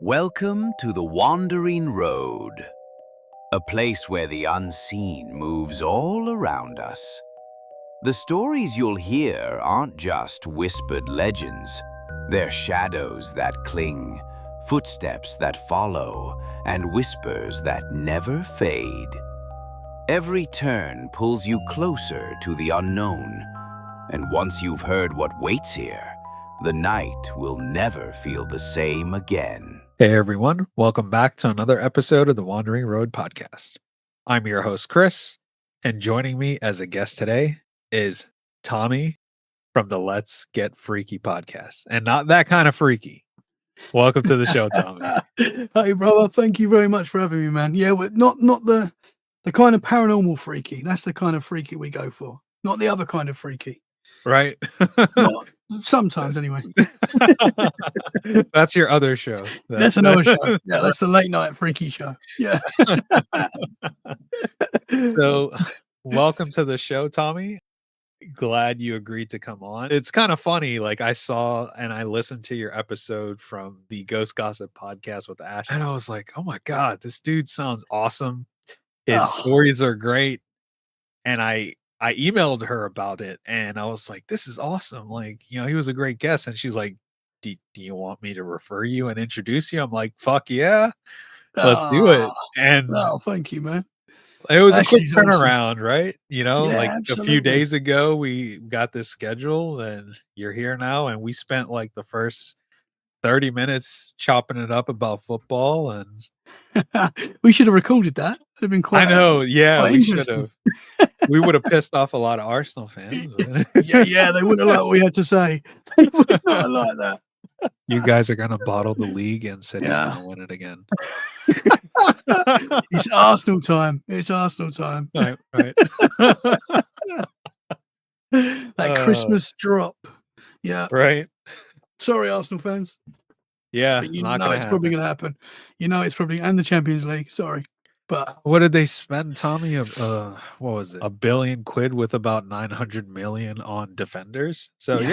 Welcome to the Wandering Road, a place where the unseen moves all around us. The stories you'll hear aren't just whispered legends. They're shadows that cling, footsteps that follow, and whispers that never fade. Every turn pulls you closer to the unknown, and once you've heard what waits here, the night will never feel the same again. Hey everyone, welcome back to another episode of the Wandering Road podcast. I'm your host, Chris, and joining me as a guest today is Tommy from the Let's Get Freaky podcast. And not that kind of freaky. Welcome to the show, Tommy. Hey, brother, thank you very much for having me, man. Yeah, we're not the kind of paranormal freaky. That's the kind of freaky we go for. Not the other kind of freaky. Right? Not, sometimes, anyway. That's your other show. That's another show. Yeah, that's the late night freaky show. Yeah. So, welcome to the show, Tommy. Glad you agreed to come on. It's kind of funny. Like, I saw and I listened to your episode from the Ghost Gossip podcast with Ash, and I was like, oh my God, this dude sounds awesome. His stories are great. And I emailed her about it and I was like, this is awesome. Like, he was a great guest. And she's like, do you want me to refer you and introduce you? I'm like, fuck yeah, let's do it. And thank you, man. It was a quick turnaround, awesome. Right? Like absolutely. A few days ago, we got this schedule and you're here now. And we spent like the first 30 minutes chopping it up about football. And we should have recorded that. It'd have been quite. I know. Yeah, we should have. We would have pissed off a lot of Arsenal fans. yeah, they wouldn't have liked what we had to say. They would not like that. You guys are going to bottle the league and City's going to win it again. It's Arsenal time. It's Arsenal time. Right. That Christmas drop. Yeah. Right. Sorry, Arsenal fans. Yeah. But it's probably going to happen. It's probably, and the Champions League. Sorry. But what did they spend, Tommy? What was it? £1 billion with about 900 million on defenders. So go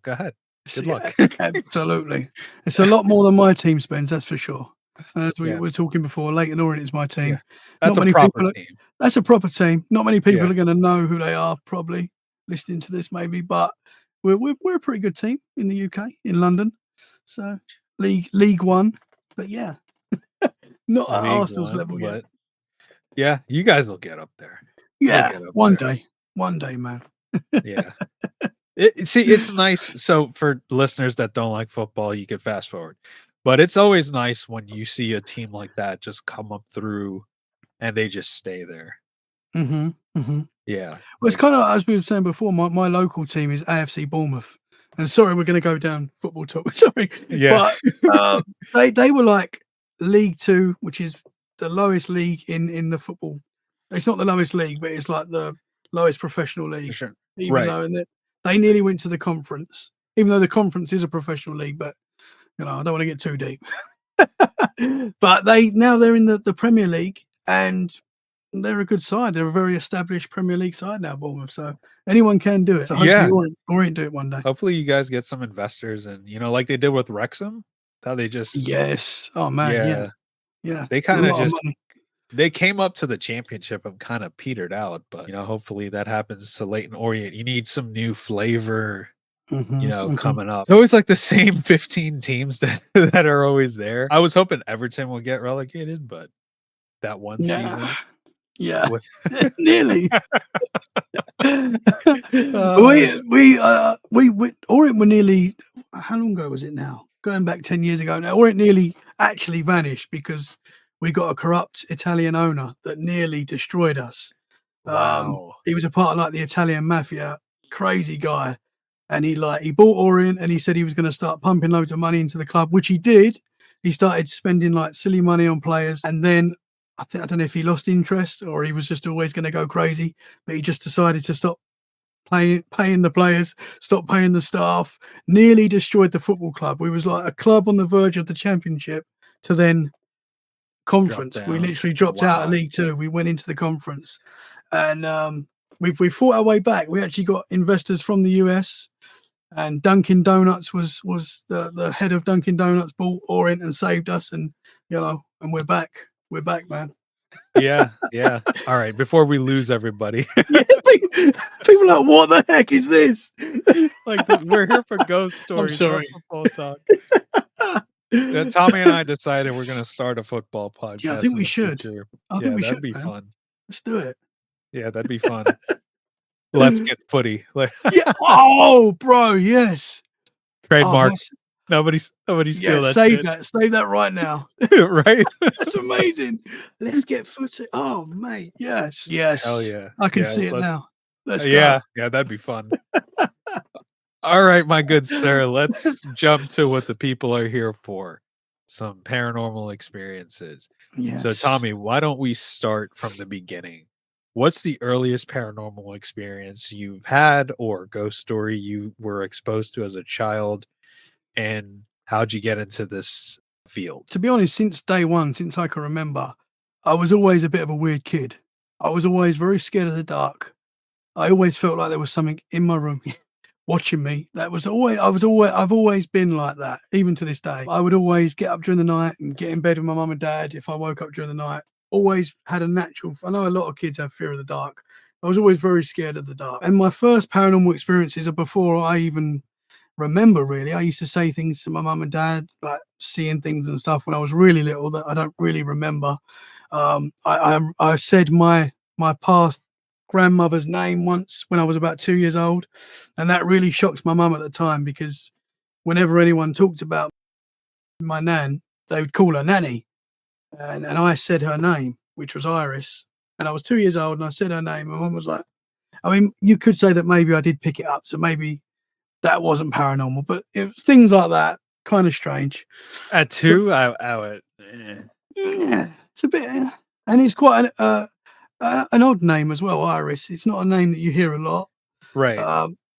ahead. Good luck. Absolutely. It's a lot more than my team spends, that's for sure. As we were talking before, Leighton Orient is my team. Yeah. That's a proper team. That's a proper team. Not many people are going to know who they are, probably listening to this, maybe. But we're a pretty good team in the UK, in London. So League One, but yeah. Not at Arsenal's level yet. Yeah, you guys will get up there. Yeah, one day, man. Yeah. It's nice. So for listeners that don't like football, you can fast forward. But it's always nice when you see a team like that just come up through and they just stay there. Mm-hmm. Mm-hmm. Yeah. Well, it's kind of, as we were saying before, my local team is AFC Bournemouth. And sorry, we're going to go down football talk. Sorry. Yeah. But they were like League Two, which is the lowest league in the football. It's not the lowest league, but it's like the lowest professional league. Sure. Even though they nearly went to the conference, even though the conference is a professional league. But I don't want to get too deep. But they're in the Premier League, and they're a good side. They're a very established Premier League side now, Bournemouth. So anyone can do it. So hopefully Orient do it one day. Hopefully you guys get some investors, and like they did with Wrexham. How they just oh man, yeah. They kind of just they came up to the championship and kind of petered out, but hopefully that happens to Leighton Orient. You need some new flavor, coming up. It's always like the same 15 teams that are always there. I was hoping Everton would get relegated, but that one season, nearly. we Orient were nearly. How long ago was it now? Going back 10 years ago now, Orient nearly actually vanished because we got a corrupt Italian owner that nearly destroyed us. Wow. He was a part of like the Italian mafia, crazy guy. And he bought Orient and he said he was going to start pumping loads of money into the club, which he did. He started spending like silly money on players. And then I don't know if he lost interest or he was just always going to go crazy, but he just decided to stop paying the players, stop paying the staff, nearly destroyed the football club. We was like a club on the verge of the championship to then conference. We literally dropped out of League Two. We went into the conference, and we fought our way back. We actually got investors from the US And Dunkin' Donuts was the head of Dunkin' Donuts bought Orient and saved us, and and we're back. We're back, man. Yeah. All right. Before we lose everybody, Yeah, people are like, what the heck is this? like we're here for ghost stories, not sorry. football talk. Yeah, Tommy and I decided we're going to start a football podcast. Yeah, I think in we the should. future. I think we that'd should, be man. fun. Let's do it. Yeah, that'd be fun. Let's get footy. Like Yeah. Oh, bro, yes. trademark. that's- Nobody steal that. save shit. that. Save that right now. Right? That's amazing. Let's get footy. Oh, mate. Yes. Yes. Hell yeah. I can Yeah, see it now. Let's go. yeah, that'd be fun. All right, my good sir, let's jump to what the people are here for. Some paranormal experiences. Yes. So Tommy, why don't we start from the beginning? What's the earliest paranormal experience you've had or ghost story you were exposed to as a child? And how'd you get into this field? To be honest, since day one, since I can remember, I was always a bit of a weird kid. I was always very scared of the dark. I always felt like there was something in my room watching me. I've always been like that, even to this day. I would always get up during the night and get in bed with my mum and dad if I woke up during the night. Always had a natural, I know a lot of kids have fear of the dark. I was always very scared of the dark. And my first paranormal experiences are before I even remember, really. I used to say things to my mum and dad, like seeing things and stuff when I was really little that I don't really remember. I said my past grandmother's name once when I was about 2 years old, and that really shocked my mum at the time, because whenever anyone talked about my nan, they would call her Nanny, and I said her name, which was Iris, and I was 2 years old, and I said her name. My mum was like, I mean, you could say that maybe I did pick it up, so maybe that wasn't paranormal, but it was things like that, kind of strange. At 2, Yeah, it's a bit, and it's quite an odd name as well, Iris. It's not a name that you hear a lot. right.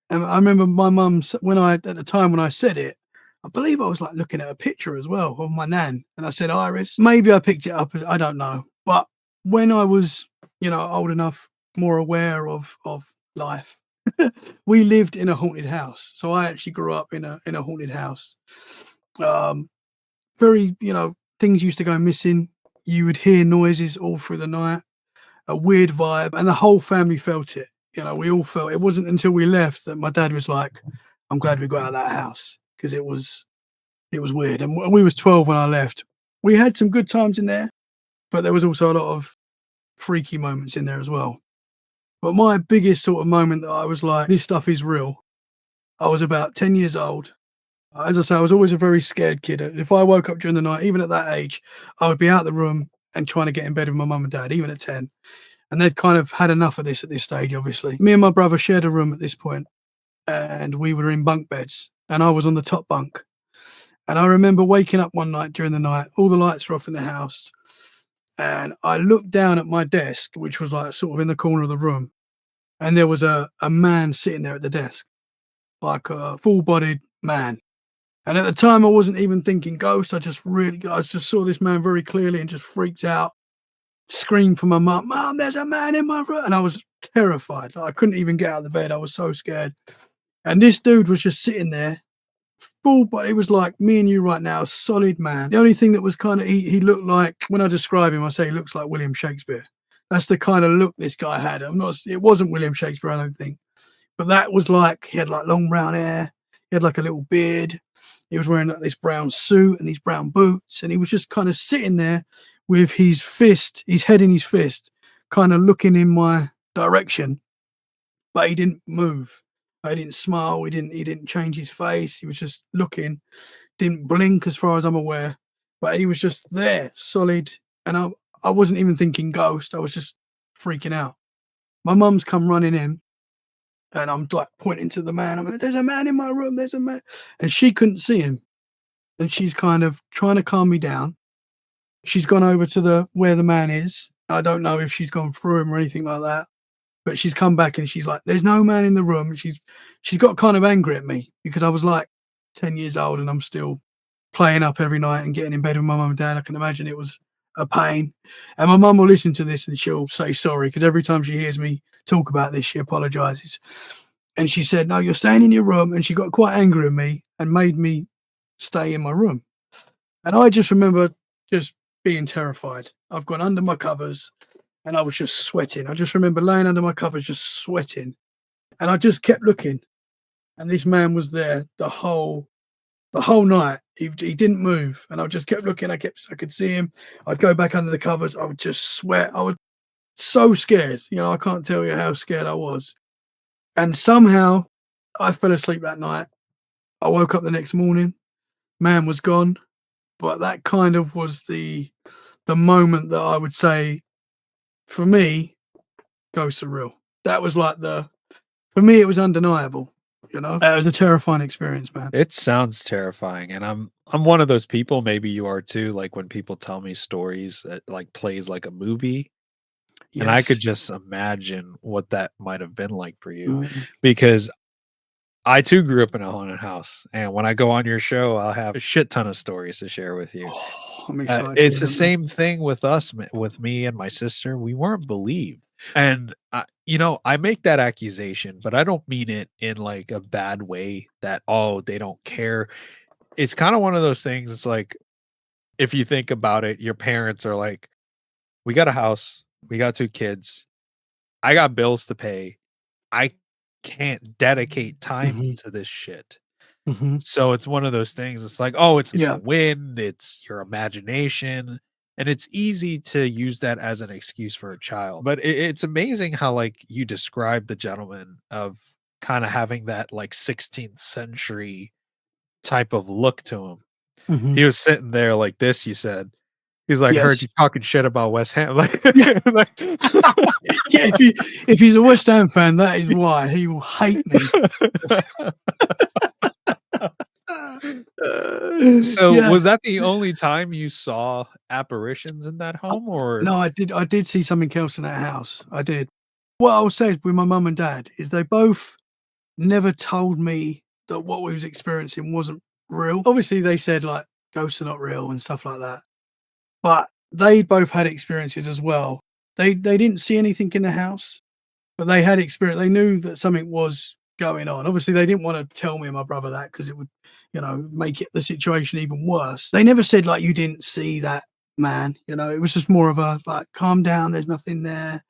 And I remember my mum, at the time when I said it, I believe I was like looking at a picture as well of my nan, and I said Iris. Maybe I picked it up, I don't know. But when I was, old enough, more aware of life, we lived in a haunted house. So I actually grew up in a haunted house. Very, things used to go missing. You would hear noises all through the night, a weird vibe, and the whole family felt it. We all felt it. It wasn't until we left that my dad was like, I'm glad we got out of that house, because it was weird. And we was 12 when I left. We had some good times in there, but there was also a lot of freaky moments in there as well. But my biggest sort of moment that I was like, this stuff is real, I was about 10 years old. As I say, I was always a very scared kid. If I woke up during the night, even at that age, I would be out of the room and trying to get in bed with my mum and dad, even at 10. And they'd kind of had enough of this at this stage, obviously. Me and my brother shared a room at this point, and we were in bunk beds, and I was on the top bunk. And I remember waking up one night during the night, all the lights were off in the house, and I looked down at my desk, which was like sort of in the corner of the room, and there was a man sitting there at the desk, like a full-bodied man. And at the time, I wasn't even thinking ghost. I just saw this man very clearly and just freaked out, screamed for my mum, "Mum, there's a man in my room." And I was terrified. I couldn't even get out of the bed. I was so scared. And this dude was just sitting there, full body. It was like me and you right now, a solid man. The only thing that was kind of, he looked like, when I describe him, I say he looks like William Shakespeare. That's the kind of look this guy had. It wasn't William Shakespeare, I don't think. But that was like, he had like long brown hair. He had like a little beard. He was wearing like this brown suit and these brown boots. And he was just kind of sitting there with his head in his fist, kind of looking in my direction. But he didn't move. He didn't smile. He didn't change his face. He was just looking, didn't blink as far as I'm aware. But he was just there, solid. And I wasn't even thinking ghost. I was just freaking out. My mum's come running in. And I'm like pointing to the man. I'm like, "There's a man in my room. There's a man." And she couldn't see him. And she's kind of trying to calm me down. She's gone over to where the man is. I don't know if she's gone through him or anything like that. But she's come back and she's like, "There's no man in the room." And she's got kind of angry at me because I was like 10 years old and I'm still playing up every night and getting in bed with my mum and dad. I can imagine it was a pain. And my mum will listen to this and she'll say sorry, because every time she hears me talk about this, she apologizes. And she said, "No, you're staying in your room." And she got quite angry at me and made me stay in my room. And I just remember just being terrified. I've gone under my covers and I was just sweating. I just remember laying under my covers, just sweating. And I just kept looking. And this man was there the whole night. He didn't move. And I just kept looking. I could see him. I'd go back under the covers. I would just sweat. I was so scared. I can't tell you how scared I was. And somehow I fell asleep that night. I woke up the next morning. Man was gone. But that kind of was the moment that I would say, for me, ghosts are real. That was like for me, it was undeniable. It was a terrifying experience, man. It sounds terrifying, and I'm one of those people, maybe you are too, like when people tell me stories that like plays like a movie, and I could Yes. just imagine what that might have been like for you, Mm. because I too grew up in a haunted house, and when I go on your show, I'll have a shit ton of stories to share with you. Oh, I'm excited. It's the man. same thing with us, with me and my sister. We weren't believed, and I make that accusation, but I don't mean it in like a bad way. That they don't care. It's kind of one of those things. It's like if you think about it, your parents are like, "We got a house, we got 2 kids, I got bills to pay. I can't dedicate time Mhm. to this shit." Mhm. So it's one of those things. It's like, oh, it's the Yeah. wind, it's your imagination, and it's easy to use that as an excuse for a child. But it's amazing how like you describe the gentleman of kind of having that like 16th century type of look to him. Mhm. He was sitting there like this. You said he's like, heard Yes. you talking shit about West Ham, like, Yeah. like Yeah. If he's a West Ham fan, that is why he will hate me. So, Yeah. was that the only time you saw apparitions in that home, or No, I did see something else in that house. I did. What I'll say with my mum and dad is they both never told me that what we was experiencing wasn't real. Obviously, they said like ghosts are not real and stuff like that. But they both had experiences as well. They didn't see anything in the house, but they had experience. They knew that something was going on. Obviously, they didn't want to tell me and my brother that because it would, make the situation even worse. They never said like you didn't see that man. It was just more of a like, calm down. There's nothing there.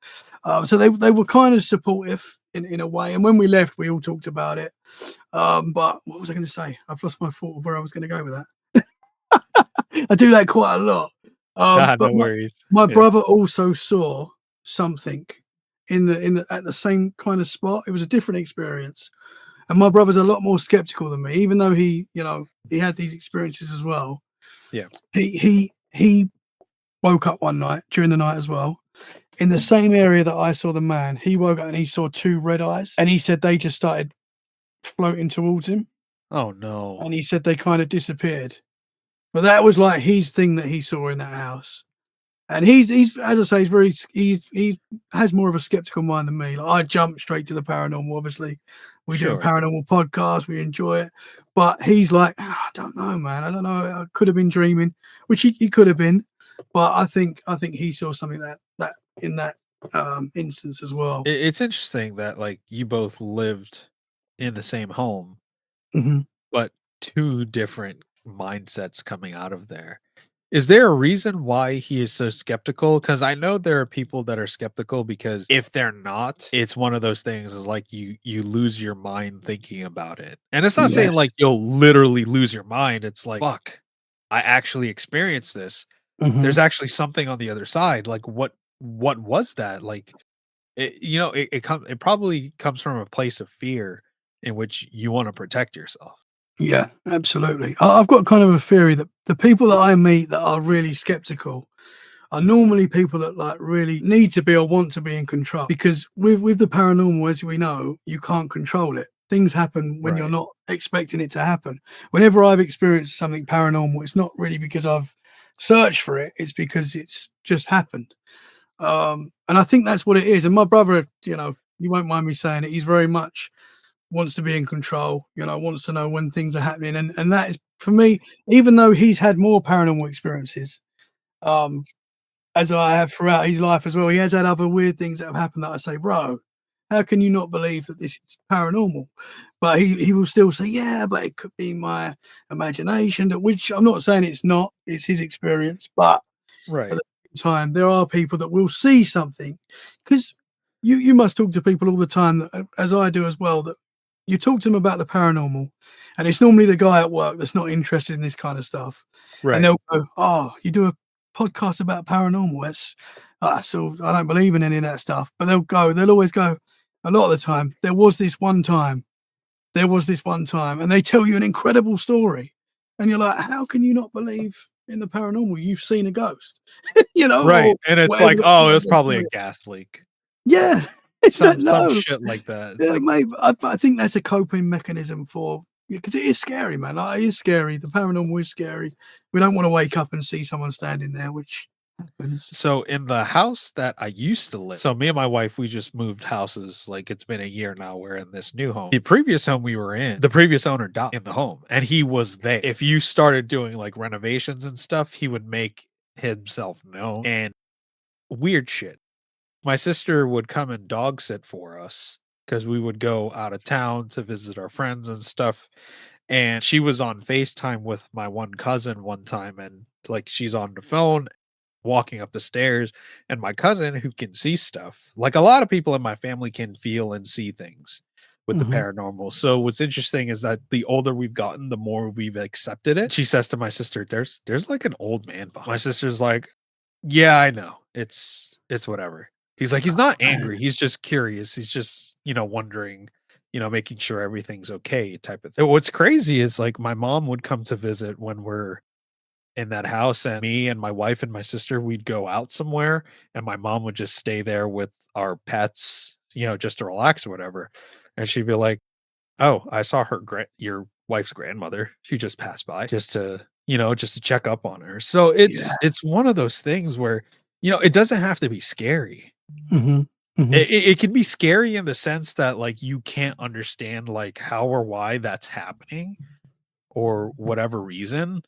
So they were kind of supportive in a way. And when we left, we all talked about it. But what was I going to say? I've lost my thought of where I was going to go with that. I do that quite a lot. But no worries. my Yeah. brother also saw something at the same kind of spot. It was a different experience. And my brother's a lot more skeptical than me, even though he had these experiences as well. Yeah. He woke up one night during the night as well. In the same area that I saw the man, he woke up and he saw 2 red eyes. And he said they just started floating towards him. Oh no. And he said they kind of disappeared. But that was like his thing that he saw in that house. And he's as I say, he has more of a skeptical mind than me. Like I jump straight to the paranormal. Obviously, we do a Sure. paranormal podcast. We enjoy it, but he's like, I don't know, man. I don't know. I could have been dreaming, which he could have been, but I think he saw something that in that instance as well. It's interesting that like you both lived in the same home, Mhm. but 2 different mindsets coming out of there. Is there a reason why he is so skeptical? Because I know there are people that are skeptical because if they're not, it's one of those things is like you lose your mind thinking about it. And it's not saying Yes. like you'll literally lose your mind. It's like, fuck, I actually experienced this. Mhm. There's actually something on the other side. Like what was that? Like it probably comes from a place of fear in which you want to protect yourself. Yeah, absolutely. I've got kind of a theory that the people that I meet that are really skeptical are normally people that like really need to be or want to be in control. Because with the paranormal, as we know, you can't control it. Things happen when you're Right. not expecting it to happen. Whenever I've experienced something paranormal, it's not really because I've searched for it. It's because it's just happened. And I think that's what it is. And my brother, you won't mind me saying it, he's very much wants to be in control, wants to know when things are happening. And that is for me, even though he's had more paranormal experiences, um, as I have throughout his life as well, he has had other weird things that have happened that I say, bro, How can you not believe that this is paranormal? But he will still say, yeah, but it could be my imagination, which I'm not saying it's not, it's his experience. But Right. at the same time, there are people that will see something, because you must talk to people all the time, as I do as well, that you talk to them about the paranormal, and it's normally the guy at work that's not interested in this kind of stuff. Right. And they'll go, oh, you do a podcast about paranormal? So I don't believe in any of that stuff. But they'll always go, a lot of the time, there was this one time, and they tell you an incredible story. And you're like, how can you not believe in the paranormal? You've seen a ghost, Right. or And it's whatever like, oh, it was the probably a story. gas leak. Yeah. It's Some no. shit like that. It's Yeah, like, mate, I think that's a coping mechanism because it is scary, man. Like, it is scary. The paranormal is scary. We don't want to wake up and see someone standing there, which happens. so in the house that I used to live, so me and my wife, we just moved houses. Like it's been a year now. We're in this new home. The previous home we were in, the previous owner died in the home, and he was there. If you started doing like renovations and stuff, he would make himself known and weird shit. My sister would come and dog sit for us because we would go out of town to visit our friends and stuff. And she was on FaceTime with my one cousin one time, and like she's on the phone walking up the stairs, and my cousin, who can see stuff, like a lot of people in my family can feel and see things with the Mhm. paranormal. So what's interesting is that the older we've gotten, the more we've accepted it. She says to my sister, there's like an old man behind. My sister's like, yeah, I know. It's whatever. He's like, he's not angry. He's just curious. He's just, wondering, making sure everything's okay type of thing. What's crazy is like my mom would come to visit when we're in that house, and me and my wife and my sister, we'd go out somewhere, and my mom would just stay there with our pets, just to relax or whatever. And she'd be like, oh, I saw your wife's grandmother. She just passed by just to check up on her. So Yeah. it's one of those things where, it doesn't have to be scary. Mhm. Mhm. It can be scary in the sense that like you can't understand like how or why that's happening or whatever reason,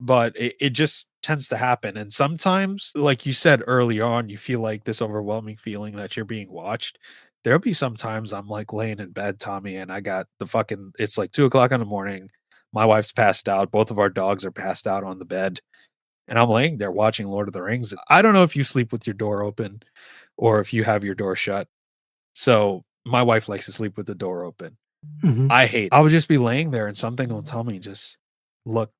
but it just tends to happen. And sometimes, like you said early on, you feel like this overwhelming feeling that you're being watched. There'll be sometimes I'm like laying in bed, Tommy, and I got it's like 2 o'clock in the morning. My wife's passed out. Both of our dogs are passed out on the bed. And I'm laying there watching Lord of the Rings. I don't know if you sleep with your door open or if you have your door shut. So my wife likes to sleep with the door open. Mhm. I would just be laying there and something will tell me just look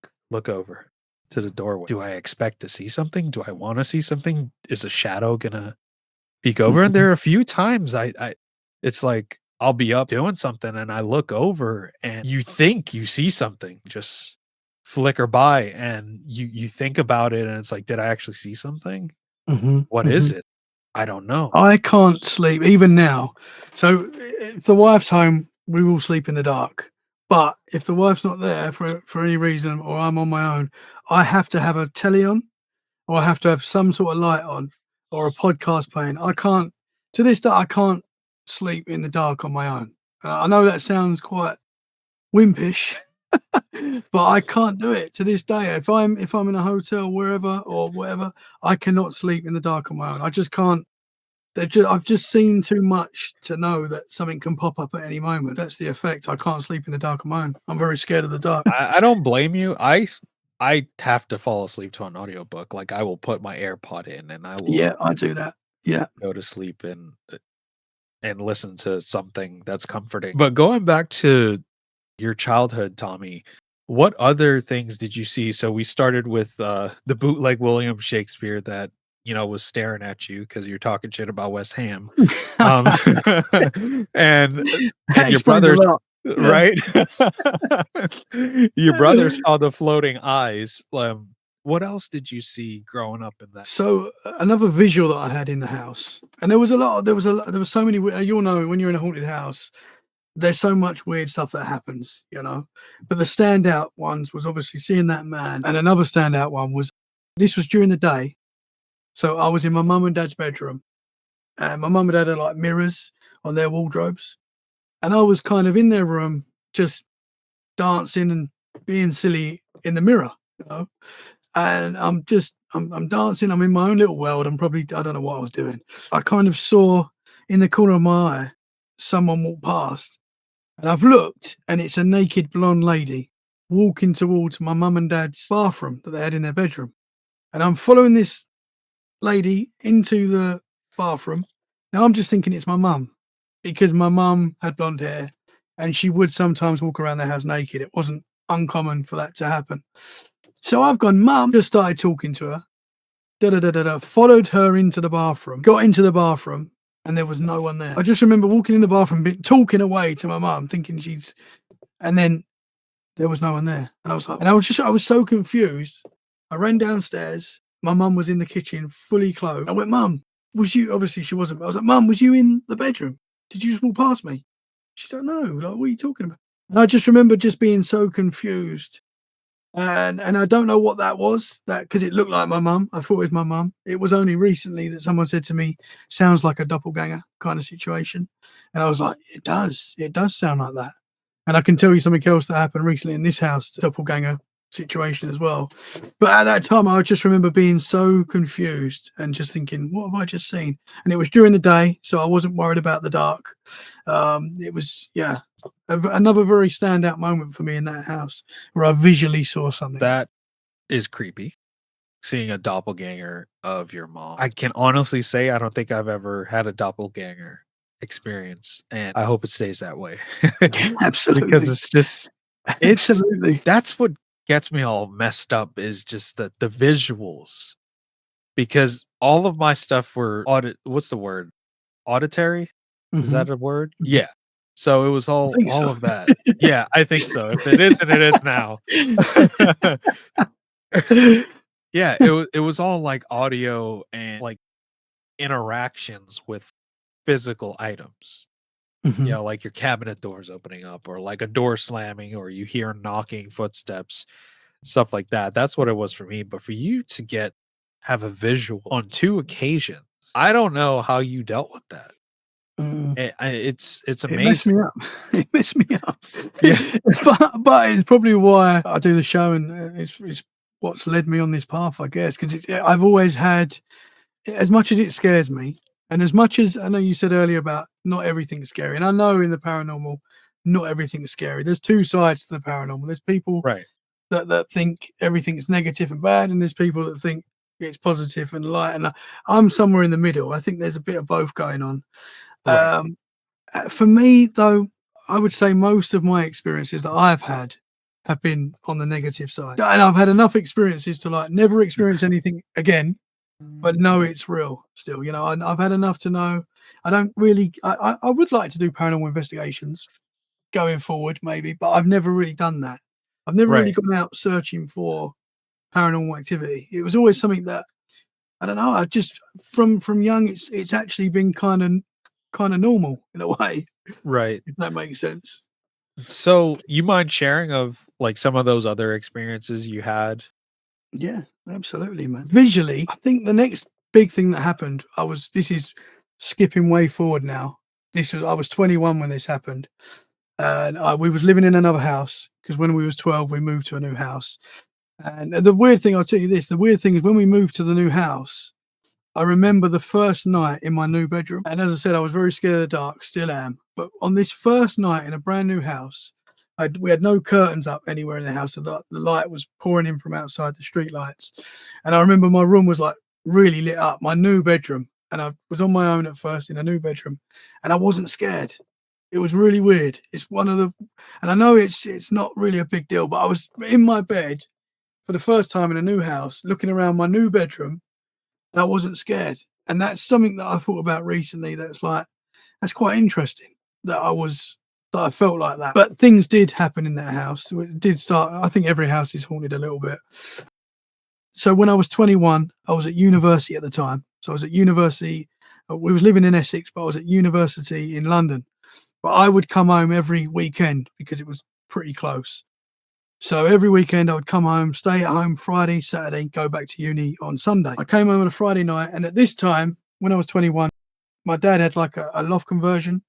over to the doorway. Do I expect to see something? Do I want to see something? Is a shadow gonna peek over? And Mhm. there are a few times I it's like I'll be up doing something and I look over and you think you see something just flicker by and you think about it and it's like, did I actually see something? Mhm. What is Mhm. it? I don't know. I can't sleep even now. So if the wife's home, we will sleep in the dark. But if the wife's not there for any reason, or I'm on my own, I have to have a telly on, or I have to have some sort of light on, or a podcast playing. I can't, to this day, I can't sleep in the dark on my own. I know that sounds quite wimpish, but I can't do it to this day. If I'm in a hotel, wherever or whatever, I cannot sleep in the dark on my own. I just can't. I've just seen too much to know that something can pop up at any moment. That's the effect. I can't sleep in the dark on my own. I'm very scared of the dark. I don't blame you. I have to fall asleep to an audiobook. Like I will put my AirPod in and I will Yeah, I do that. Yeah. go to sleep and listen to something that's comforting. But going back to your childhood, Tommy, what other things did you see? So we started with the bootleg William Shakespeare that was staring at you because you're talking shit about West Ham, um, and That your explains a brothers, lot. Yeah. right? Your brother saw the floating eyes. What else did you see growing up in that? So another visual that I had in the house, and there was so many. You'll know when you're in a haunted house, there's so much weird stuff that happens, But the standout ones was obviously seeing that man, and another standout one was this was during the day. So I was in my mum and dad's bedroom, and my mum and dad had like mirrors on their wardrobes, and I was kind of in their room just dancing and being silly in the mirror, and I'm dancing. I'm in my own little world. I don't know what I was doing. I kind of saw in the corner of my eye someone walked past, and I've looked, and it's a naked blonde lady walking towards my mum and dad's bathroom that they had in their bedroom. And I'm following this lady into the bathroom. Now I'm just thinking it's my mum, because my mum had blonde hair and she would sometimes walk around the house naked. It wasn't uncommon for that to happen. So I've gone, Mum, just started talking to her, followed her into the bathroom, got into the bathroom, and there was no one there. I just remember walking in the bathroom, talking away to my mum, thinking and then there was no one there. And I was so confused. I ran downstairs. My mum was in the kitchen, fully clothed. I went, Mum, was you? Obviously she wasn't. But I was like, Mum, was you in the bedroom? Did you just walk past me? She's like, no. Like, what are you talking about? And I just remember just being so confused. And I don't know what that was, because it looked like my mum. I thought it was my mum. It was only recently that someone said to me, sounds like a doppelganger kind of situation. And I was like, it does sound like that. And I can tell you something else that happened recently in this house, doppelganger situation as well. But at that time, I just remember being so confused and just thinking, what have I just seen? And it was during the day, so I wasn't worried about the dark. It was, another very standout moment for me in that house where I visually saw something. That is creepy. Seeing a doppelganger of your mom. I can honestly say I don't think I've ever had a doppelganger experience, and I hope it stays that way. Absolutely. Because Absolutely. That's what gets me all messed up, is just the visuals. Because all of my stuff were what's the word? Auditory? Is that a word? Mhm. Yeah. So it was all so. of that. Yeah, I think so. If it isn't, it is now. Yeah, it was all like audio and like interactions with physical items. Mhm. You know, like your cabinet doors opening up, or like a door slamming, or you hear knocking footsteps, stuff like that. That's what it was for me. But for you to have a visual on 2 occasions, I don't know how you dealt with that. Mm. It's It messed amazing. me up. It messed me up. Yeah. but it's probably why I do the show, and it's what's led me on this path, I guess, because I've always had, as much as it scares me, and as much as I know you said earlier about not everything's scary, and I know in the paranormal, not everything's scary. There's 2 sides to the paranormal. There's people Right. that think everything's negative and bad, and there's people that think it's positive and light. And I'm somewhere in the middle. I think there's a bit of both going on. Right. For me, though, I would say most of my experiences that I've had have been on the negative side. And I've had enough experiences to like never experience anything again, but know it's real still. You know, I've had enough to know. I don't really, I would like to do paranormal investigations going forward, maybe, but I've never really done that. I've never really Right. gone out searching for paranormal activity. It was always something that, I don't know, I just, from young, it's actually been kind of normal in a way, Right. if that makes sense. So, you mind sharing of like some of those other experiences you had? Yeah, absolutely, man. Visually, I think the next big thing that happened, this is skipping way forward now. I was 21 when this happened. And we was living in another house, because when we was 12, we moved to a new house. And the weird thing, I'll tell you this, the weird thing is when we moved to the new house, I remember the first night in my new bedroom. And as I said, I was very scared of the dark, still am. But on this first night in a brand new house, we had no curtains up anywhere in the house. So the light was pouring in from outside, the street lights. And I remember my room was like really lit up, my new bedroom. And I was on my own at first in a new bedroom, and I wasn't scared. It was really weird. It's and I know it's not really a big deal, but I was in my bed for the first time in a new house, looking around my new bedroom, and I wasn't scared. And that's something that I thought about recently. That's quite interesting that I felt like that. But things did happen in that house. It did start. I think every house is haunted a little bit. So when I was 21, I was at university at the time. So I was at university. We was living in Essex, but I was at university in London. But I would come home every weekend because it was pretty close. So every weekend I would come home, stay at home Friday, Saturday, go back to uni on Sunday. I came home on a Friday night, and at this time, when I was 21, my dad had like a loft conversion.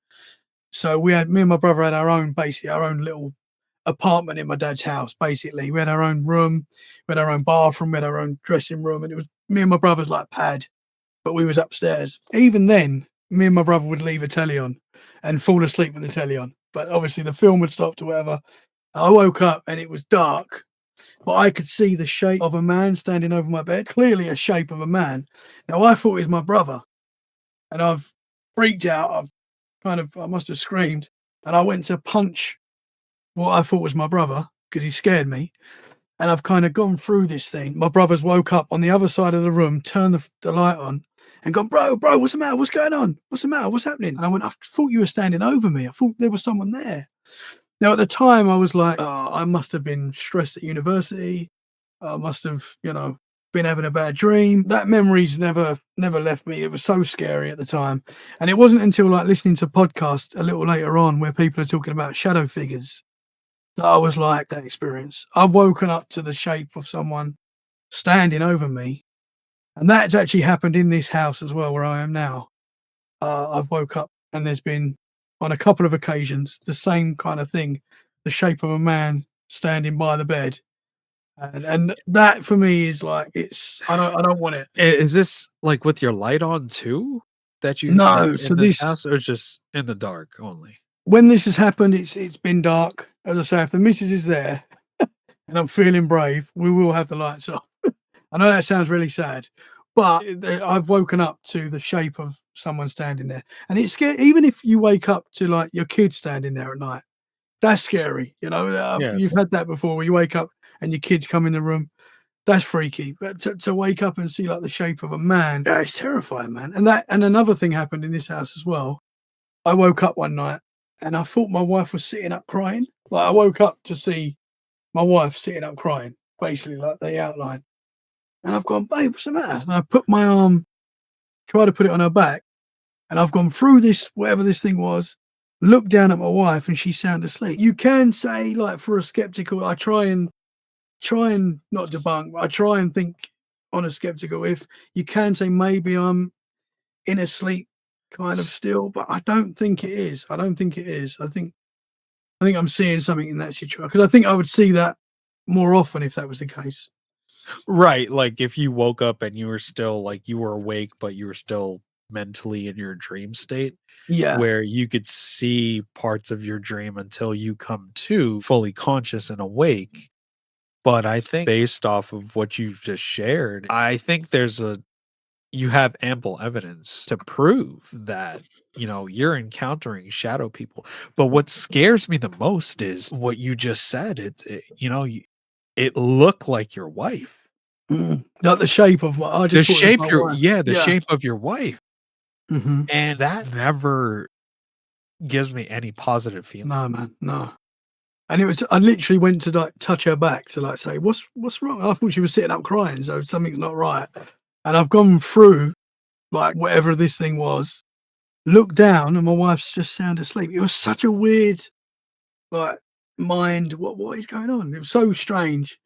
So me and my brother had our own little apartment in my dad's house, basically. We had our own room, we had our own bathroom, we had our own dressing room, and it was me and my brother's like pad, but we was upstairs. Even then, me and my brother would leave a telly on. and fall asleep with the telly on. But obviously the film had stopped or whatever. I woke up and it was dark, but I could see the shape of a man standing over my bed, clearly a shape of a man. Now I thought it was my brother, and I've freaked out. I must have screamed, and I went to punch what I thought was my brother because he scared me. And I've kind of gone through this thing. My brother's woke up on the other side of the room, turned the light on, and gone, bro, what's the matter? What's going on? What's the matter? What's happening? And I went, I thought you were standing over me. I thought there was someone there. Now, at the time, I was like, I must have been stressed at university. I must have, been having a bad dream. That memory's never left me. It was so scary at the time. And it wasn't until like listening to podcasts a little later on where people are talking about shadow figures that I was like, that experience. I've woken up to the shape of someone standing over me. And that's actually happened in this house as well, where I am now. I've woke up and there's been, on a couple of occasions, the same kind of thing, the shape of a man standing by the bed. And that for me is like, I don't want it. Is this like with your light on too? That you No, in so this this house, or just in the dark only? when this has happened, it's been dark. As I say, if the missus is there and I'm feeling brave, we will have the lights off. I know that sounds really sad, but I've woken up to the shape of someone standing there, and it's scary. Even if you wake up to like your kid standing there at night, that's scary. Yes. You've had that before, where you wake up and your kids come in the room. That's freaky. But to wake up and see like the shape of a man, yeah, it's terrifying, man. And another thing happened in this house as well. I woke up one night and I thought my wife was sitting up crying. Like, I woke up to see my wife sitting up crying, basically like the outline. And I've gone, babe, what's the matter? And I put my arm, try to put it on her back, and I've gone through this, whatever this thing was, looked down at my wife, and she's sound asleep. You can say, like, for a skeptical, I try and not debunk, but I try and think on a skeptical, if you can say maybe I'm in a sleep kind of still, but I don't think it is. I think I'm seeing something in that situation, because I think I would see that more often if that was the case. Right. Like if you woke up and you were still like you were awake, but you were still mentally in your dream state, Yeah. where you could see parts of your dream until you come to fully conscious and awake. But I think based off of what you've just shared, I think you have ample evidence to prove that, you're encountering shadow people. But what scares me the most is what you just said. It looked like your wife. Like the shape of what I just The thought it was shape my wife. the shape of your wife. Mhm. And that never gives me any positive feeling. No, man, no. And I literally went to like touch her back to like say, what's wrong? I thought she was sitting up crying, so something's not right. And I've gone through like whatever this thing was, looked down, and my wife's just sound asleep. It was such a weird, like, mind. What is going on? It was so strange.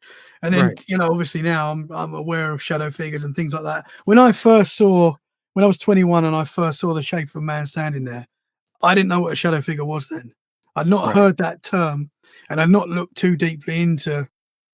And then Right. obviously now I'm aware of shadow figures and things like that. When I was 21 and I first saw the shape of a man standing there, I didn't know what a shadow figure was then. I'd not Right. heard that term, and I'd not looked too deeply into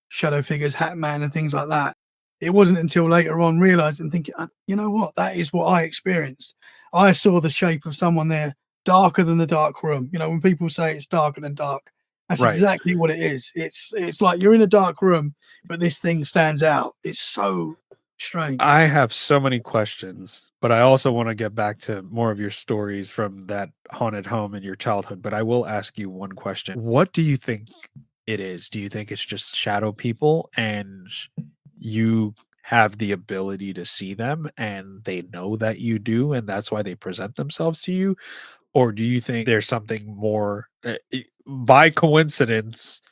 shadow figures, Hat Man, and things like that. It wasn't until later on realizing, thinking, you know what, that is what I experienced. I saw the shape of someone there, darker than the dark room. When people say it's darker than dark, that's Right. exactly what it is. It's like you're in a dark room, but this thing stands out. It's so strange. I have so many questions, but I also want to get back to more of your stories from that haunted home in your childhood. But I will ask you one question. What do you think it is? Do you think it's just shadow people and you have the ability to see them and they know that you do, and that's why they present themselves to you? Or do you think there's something more by coincidence?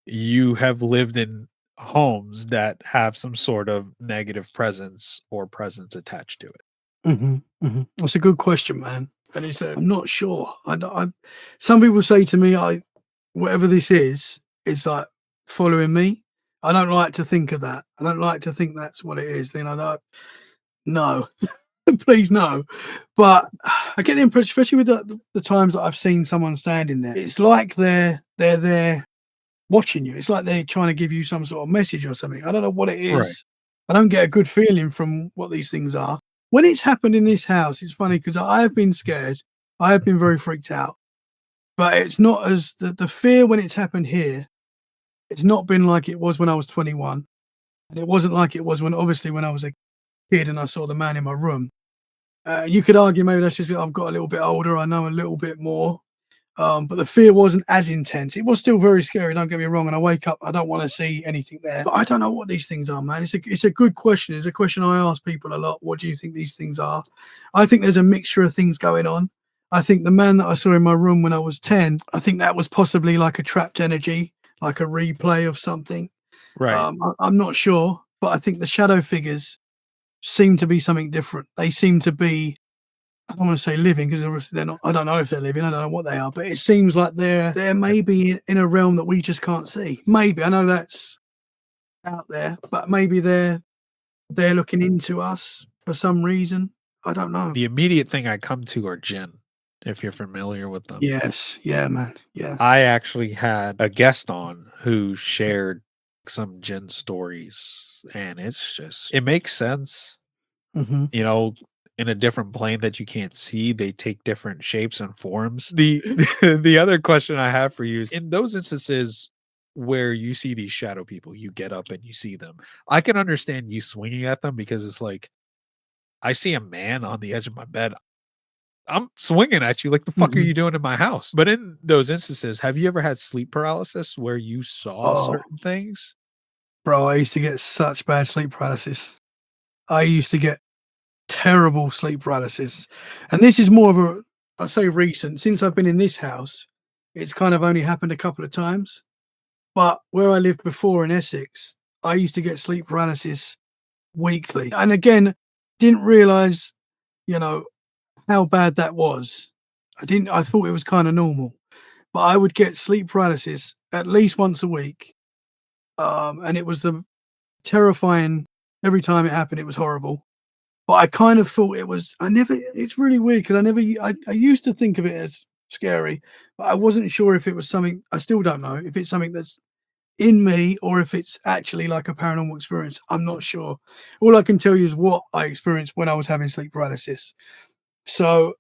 You have lived in homes that have some sort of negative presence or presence attached to it. That's a good question, man. And I'm not sure. Some people say to me, whatever this is like following me. I don't like to think of that. I don't like to think that's what it is. No, please no. But I get the impression, especially with the times that I've seen someone standing there, it's like they're there watching you. It's like they're trying to give you some sort of message or something. I don't know what it is. Right. I don't get a good feeling from what these things are. When it's happened in this house, it's funny because I have been scared I have been very freaked out, but it's not as the fear when it's happened here. It's not been like it was when I was 21, and it wasn't like it was when I was a kid and I saw the man in my room. You could argue maybe that's just I've got a little bit older. I know a little bit more. But the fear wasn't as intense. It was still very scary, don't get me wrong. And I wake up, I don't want to see anything there. But I don't know what these things are, man. It's a good question. It's a question I ask people a lot. What do you think these things are? I think there's a mixture of things going on. I think the man that I saw in my room when I was 10, I think that was possibly like a trapped energy, like a replay of something. Right. I'm not sure, but I think the shadow figures seem to be something different. They seem to be, I don't want to say living because obviously they're not. I don't know if they're living. I don't know what they are, but it seems like they're maybe in a realm that we just can't see. Maybe I know that's out there, but maybe they're looking into us for some reason. I don't know. The immediate thing I come to are jinn, if you're familiar with them. Yes, yeah, man, yeah. I actually had a guest on who shared some jinn stories, and it makes sense. Mm-hmm. You know, in a different plane that you can't see, they take different shapes and forms. The the other question I have for you is in those instances where you see these shadow people, you get up and you see them. I can understand you swinging at them because it's like I see a man on the edge of my bed. I'm swinging at you like the fuck are Mm-hmm. you doing in my house? But in those instances, have you ever had sleep paralysis where you saw Oh, certain things? bro, I used to get such bad sleep paralysis. I used to get terrible sleep paralysis, and this is more of a, I say recent. Since I've been in this house, it's kind of only happened a couple of times. But where I lived before in Essex, I used to get sleep paralysis weekly. And again, didn't realize, you know, how bad that was. I thought it was kind of normal, but I would get sleep paralysis at least once a week. And it was the terrifying every time it happened. It was horrible. But I kind of thought it's really weird because I used to think of it as scary, but I wasn't sure if it was something, I still don't know if it's something that's in me or if it's actually like a paranormal experience. I'm not sure. All I can tell you is what I experienced when I was having sleep paralysis. So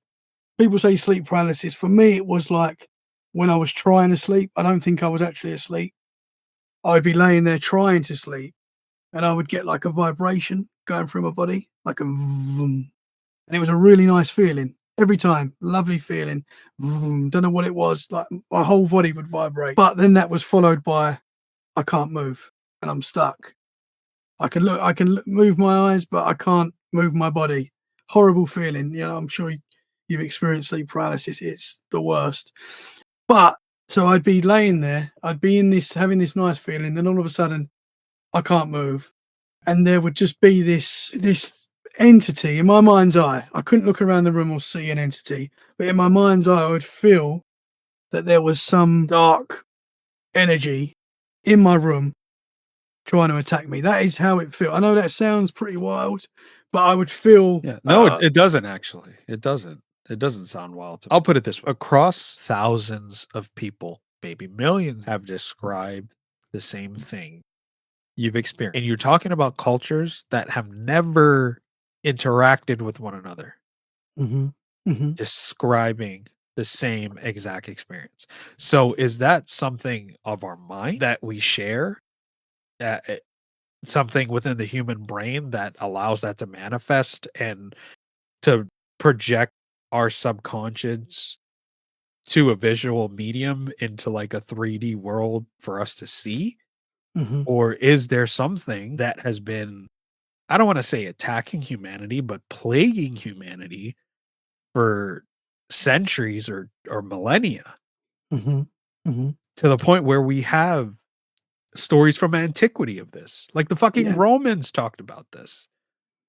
people say sleep paralysis. For me, it was like when I was trying to sleep. I don't think I was actually asleep. I'd be laying there trying to sleep and I would get like a vibration going through my body, like a vroom. And it was a really nice feeling every time. Lovely feeling. Vroom. Don't know what it was. Like my whole body would vibrate. But then that was followed by I can't move and I'm stuck. Move my eyes, but I can't move my body. Horrible feeling. You know, I'm sure you've experienced sleep paralysis. It's the worst. But so I'd be laying there, I'd be having this nice feeling, then all of a sudden I can't move. And there would just be this entity in my mind's eye. I couldn't look around the room or see an entity, but in my mind's eye, I would feel that there was some dark energy in my room trying to attack me. That is how it felt. I know that sounds pretty wild, but I would feel. Yeah. No, it doesn't actually. It doesn't. It doesn't sound wild to me. I'll put it this way. Across thousands of people, maybe millions, have described the same thing you've experienced. And you're talking about cultures that have never interacted with one another, describing the same exact experience. So is that something of our mind that we share? Something within the human brain that allows that to manifest and to project our subconscious to a visual medium into like a 3D world for us to see? Mhm. Or is there something that has been, I don't want to say attacking humanity, but plaguing humanity for centuries or millennia Mhm. Mhm. to the point where we have stories from antiquity of this? Like the fucking Yeah. Romans talked about this.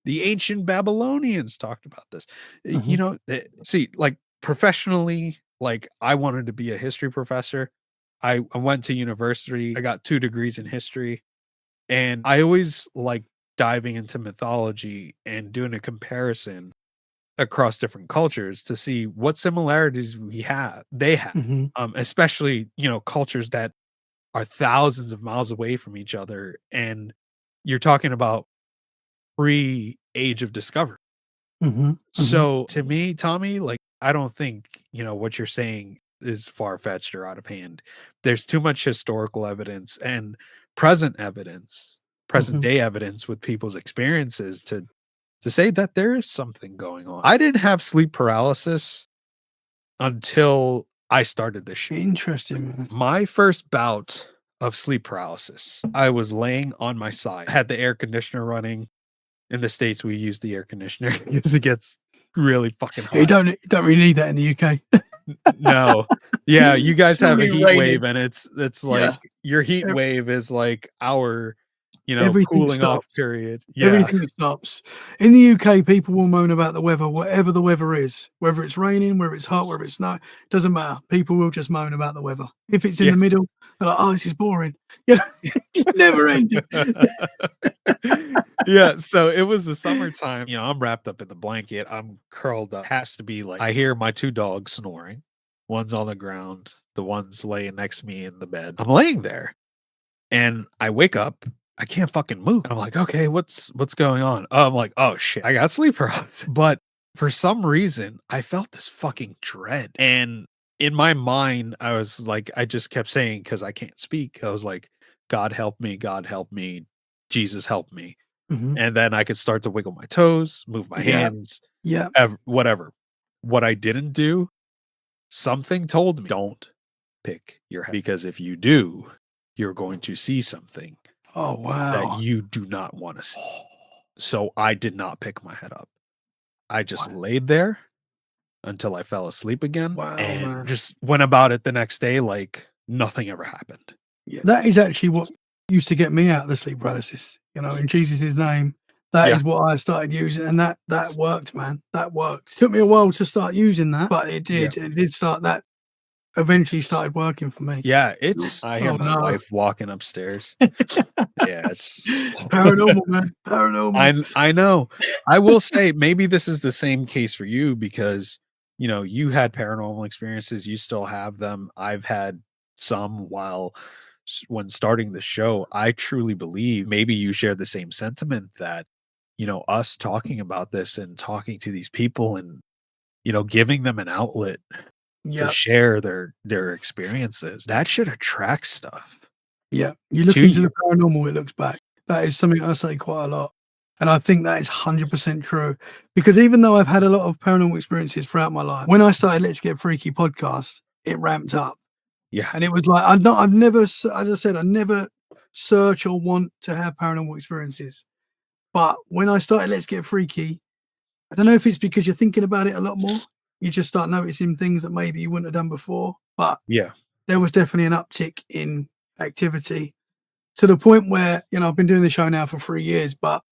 The ancient Babylonians talked about this. You Mhm. know, see, like professionally, like I wanted to be a history professor. I went to university. I got 2 degrees in history, and I always like diving into mythology and doing a comparison across different cultures to see what similarities they have. Mhm. Especially, you know, cultures that are thousands of miles away from each other, and you're talking about pre-age of discovery. So to me, Tommy, like, I don't think, what you're saying is far-fetched or out of hand. There's too much historical evidence and present evidence, present day evidence with people's experiences to say that there is something going on. I didn't have sleep paralysis until I started this show. Interesting, man. My first bout of sleep paralysis, I was laying on my side, had the air conditioner running. In the States, we use the air conditioner because it gets really fucking hot. You don't really need that in the UK. No. Yeah, you guys have a It's heat raining. wave, and it's like your heat wave is like our, Everything cooling off stops. period. Yeah. Everything stops. In the UK, people will moan about the weather, whatever the weather is, whether it's raining, whether it's hot, whether it's snow, doesn't matter. People will just moan about the weather. If it's in the middle, they're like, "Oh, this is boring." It's never ending. Yeah, so it was the summertime. I'm wrapped up in the blanket. I'm curled up. Has to be like I hear my two dogs snoring. One's on the ground. The one's laying next to me in the bed. I'm laying there, and I wake up. I can't fucking move. I'm like, okay, what's going on? I'm like, oh shit, I got sleep paralysis. But for some reason, I felt this fucking dread, and in my mind, I was like, I just kept saying, because I can't speak, I was like, God help me, Jesus help me. And then I could start to wiggle my toes, move my hands, whatever. What I didn't do, something told me, don't pick your head, because if you do, you're going to see something Oh, wow. that you do not want to see. So I did not pick my head up. I just laid there until I fell asleep again, and man. just went about it the next day like nothing ever happened. Yeah, that is actually what used to get me out of the sleep paralysis. In Jesus' name, that is what I started using, and that worked, man. That worked. It took me a while to start using that, but it did. It did start. That eventually started working for me. Yeah, I hear my no. wife walking upstairs. Yeah, it's Paranormal, man. Paranormal. I know. I will say maybe this is the same case for you, because you had paranormal experiences. You still have them. I've had some when starting the show. I truly believe maybe you share the same sentiment that us talking about this and talking to these people and giving them an outlet to share their experiences, that should attract stuff. Yeah, you look into the paranormal, it looks back. That is something I say quite a lot. And I think that is 100% true. Because even though I've had a lot of paranormal experiences throughout my life, when I started Let's Get Freaky podcast, it ramped up. Yeah. And it was like, I've never, as I said, I never search or want to have paranormal experiences. But when I started Let's Get Freaky, I don't know if it's because you're thinking about it a lot more. You just start noticing things that maybe you wouldn't have done before. But there was definitely an uptick in activity to the point where, I've been doing the show now for 3 years, but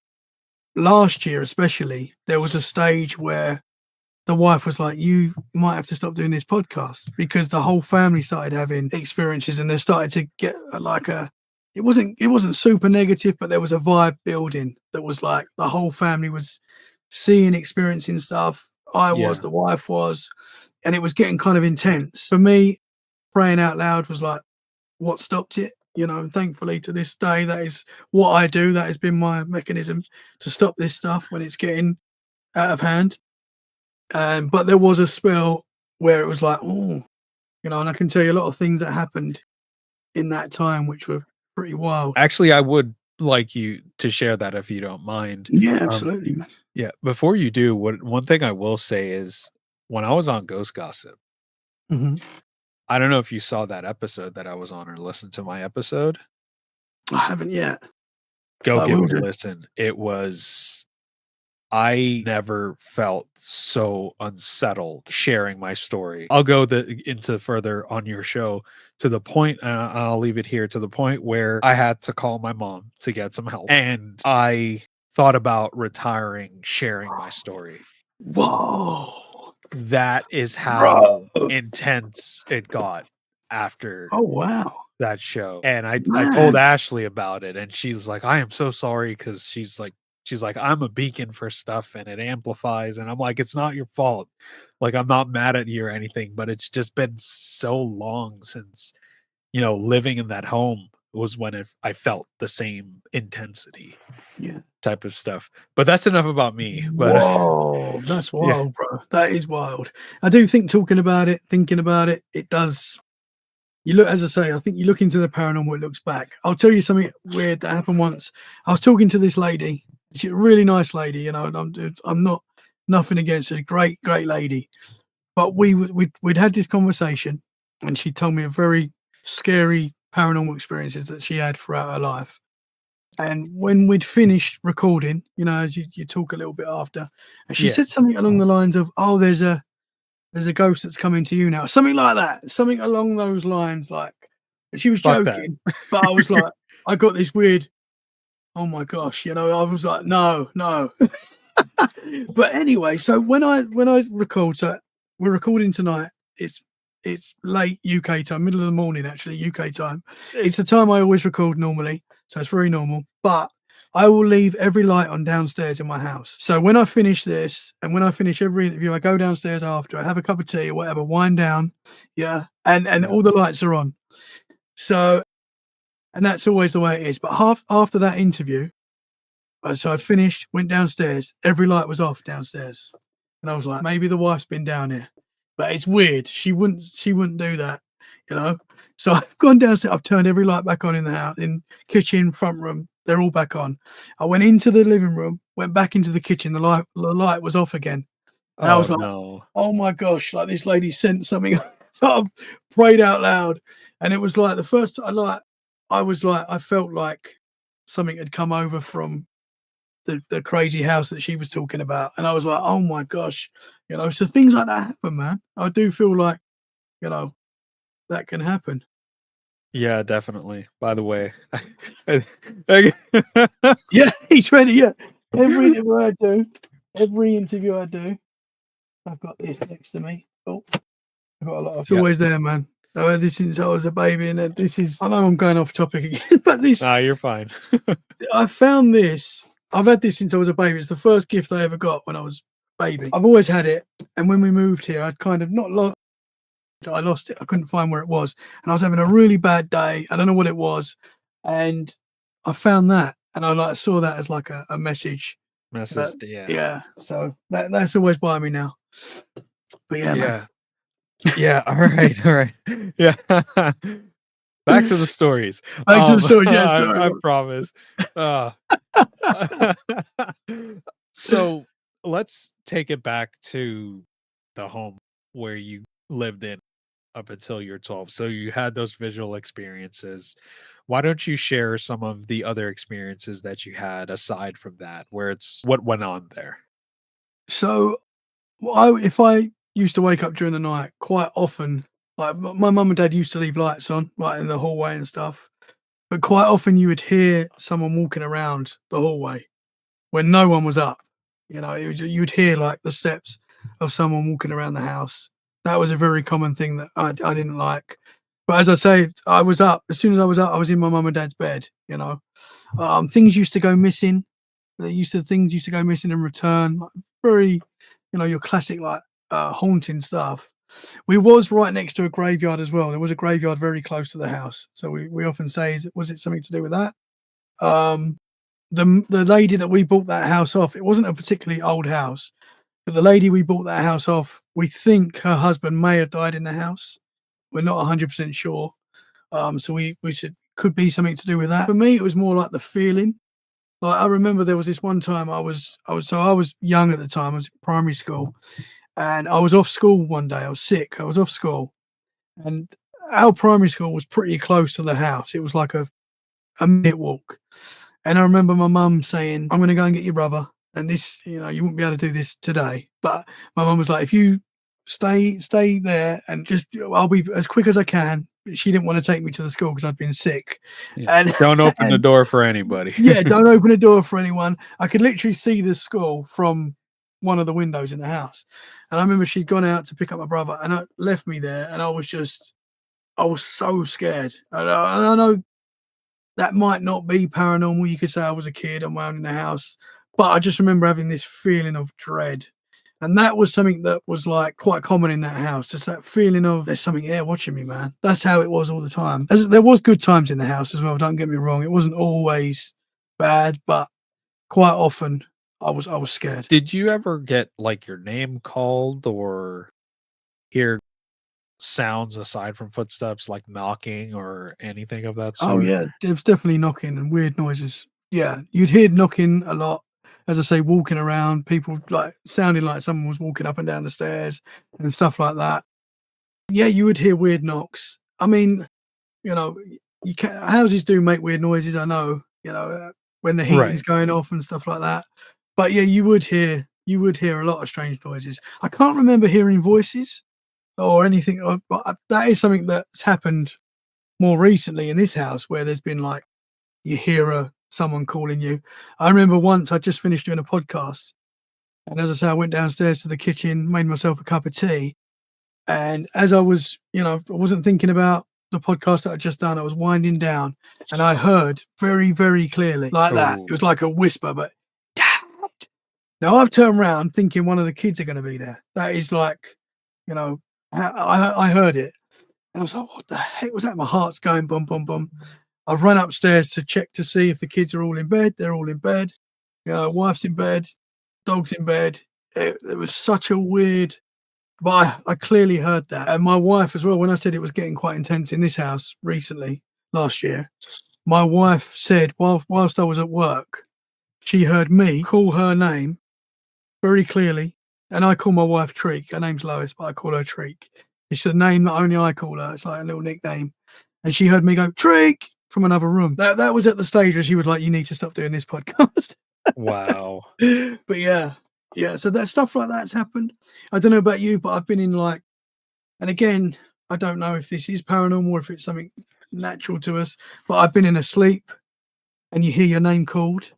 last year especially, there was a stage where the wife was like, you might have to stop doing this podcast, because the whole family started having experiences, and they started to get like it wasn't super negative, but there was a vibe building that was like the whole family was seeing, experiencing stuff. The wife was, and it was getting kind of intense. For me, praying out loud was like what stopped it. And thankfully to this day, that is what I do. That has been my mechanism to stop this stuff when it's getting out of hand. But there was a spell where it was like, and I can tell you a lot of things that happened in that time, which were pretty wild. Actually, I would like you to share that if you don't mind. Yeah, absolutely, man. Yeah. Before you do, one thing I will say is, when I was on Ghost Gossip, I don't know if you saw that episode that I was on or listened to my episode. I haven't yet. Go give it a listen. I never felt so unsettled sharing my story. I'll go into further on your show, to the point, I'll leave it here, to the point where I had to call my mom to get some help. And I thought about retiring, sharing my story. Whoa. That is how intense it got after that show. And I told Ashley about it, and she's like, I am so sorry, because she's like, I'm a beacon for stuff and it amplifies. And I'm like, it's not your fault. Like, I'm not mad at you or anything, but it's just been so long since, living in that home was when I felt the same intensity Yeah. type of stuff. But that's enough about me. But Whoa, that's yeah, wild, bro. That is wild. I do think thinking about it, it does. You look, as I say, I think you look into the paranormal, it looks back. I'll tell you something weird that happened once. I was talking to this lady. She's a really nice lady, you know, and I'm not nothing against her. Great lady. But we'd had this conversation, and she told me a very scary paranormal experiences that she had throughout her life. And when we'd finished recording, you know, as you talk a little bit after, and she yeah. said something along the lines of, "Oh, there's a ghost that's coming to you now," something like that, something along those lines. Like, she was Fuck that. joking, but I was like, I got this weird, oh my gosh, you know, I was like, no. But anyway, so when I record, so we're recording tonight. It's late UK time, middle of the morning, actually, UK time. It's the time I always record normally, so it's very normal. But I will leave every light on downstairs in my house. So when I finish this, and when I finish every interview, I go downstairs after, I have a cup of tea or whatever, wind down, yeah, and Yeah. all the lights are on. So, and that's always the way it is. But after that interview, so I finished, went downstairs, every light was off downstairs. And I was like, maybe the wife's been down here. But it's weird. She wouldn't do that, you know. So I've gone downstairs, I've turned every light back on in the house, in kitchen, front room, they're all back on. I went into the living room, went back into the kitchen, the light was off again. And I was like, no. oh my gosh, like this lady sent something. So I prayed out loud. And it was like the first time, I felt like something had come over from the crazy house that she was talking about. And I was like, oh my gosh, you know, so things like that happen, man. I do feel like, you know, that can happen. Yeah, definitely. By the way, Yeah, he's ready. Yeah. Every interview I do, I've got this next to me. Oh, I've got a lot of, it's always there, man. I've had this since I was a baby, and this is, I know I'm going off topic again, but this, nah, you're fine. I found this. I've had this since I was a baby. It's the first gift I ever got when I was a baby. I've always had it. And when we moved here, I'd kind of not lost I lost it. I couldn't find where it was. And I was having a really bad day. I don't know what it was. And I found that. And I saw that as like a message. Message, Yeah. So that's always by me now. But yeah, man. Yeah. All right. Yeah. Back to the stories. Back to the stories. Yeah, I promise. So let's take it back to the home where you lived in up until you're 12. So you had those visual experiences. Why don't you share some of the other experiences that you had aside from that, where it's what went on there? So if I used to wake up during the night quite often, like my mum and dad used to leave lights on, like in the hallway and stuff. But quite often you would hear someone walking around the hallway when no one was up. You know, you'd hear like the steps of someone walking around the house. That was a very common thing that I didn't like. But as I say, I was up. As soon as I was up, I was in my mum and dad's bed, you know. Things used to go missing. Things used to go missing and return. Like very, you know, your classic like haunting stuff. We was right next to a graveyard as well. There was a graveyard very close to the house. So we often say, was it something to do with that? The lady that we bought that house off, it wasn't a particularly old house, but the lady we bought that house off, we think her husband may have died in the house. We're not 100% sure. So we said could be something to do with that. For me, it was more like the feeling. Like I remember there was this one time I was young at the time. I was in primary school, and I was off school one day. I was sick. I was off school, and our primary school was pretty close to the house. It was like a minute walk. And I remember my mum saying, "I'm going to go and get your brother." And this, you know, you won't be able to do this today. But my mum was like, "If you stay there and just, I'll be as quick as I can." She didn't want to take me to the school because I'd been sick. Yeah. And don't open the door for anybody. Yeah, don't open the door for anyone. I could literally see the school from one of the windows in the house. And I remember she'd gone out to pick up my brother and I left me there. And I was so scared. And I know that might not be paranormal. You could say I was a kid on my own in the house. But I just remember having this feeling of dread. And that was something that was like quite common in that house. Just that feeling of there's something here watching me, man. That's how it was all the time. There was good times in the house as well. Don't get me wrong. It wasn't always bad, but quite often I was scared. Did you ever get like your name called or hear sounds aside from footsteps, like knocking or anything of that Oh sort? yeah, there was definitely knocking and weird noises. Yeah, you'd hear knocking a lot. As I say, walking around, people like sounding like someone was walking up and down the stairs and stuff like that. Yeah, you would hear weird knocks. I mean, you know, you can houses do make weird noises. I know, when the heating's Right. going off and stuff like that. But yeah, you would hear a lot of strange noises. I can't remember hearing voices or anything, but that is something that's happened more recently in this house where there's been like you hear someone calling you. I remember once I just finished doing a podcast, and as I say, I went downstairs to the kitchen, made myself a cup of tea, and as I was, I wasn't thinking about the podcast that I'd just done. I was winding down, and I heard very, very clearly like that. It Oh, was like a whisper, but Dad. Now I've turned around thinking one of the kids are going to be there. That is like, I heard it, and I was like, "What the heck was that?" My heart's going boom, boom, boom. I run upstairs to check to see if the kids are all in bed. They're all in bed. Wife's in bed, dog's in bed. It was such a weird, but I clearly heard that. And my wife as well, when I said it was getting quite intense in this house recently, last year, my wife said whilst I was at work, she heard me call her name very clearly. And I call my wife Treek. Her name's Lois, but I call her Treek. It's a name that only I call her. It's like a little nickname. And she heard me go, Treek, from another room. That was at the stage where she was like, you need to stop doing this podcast. wow. But yeah. So that stuff like that's happened. I don't know about you, but I've been in like, and again, I don't know if this is paranormal or if it's something natural to us, but I've been in a sleep and you hear your name called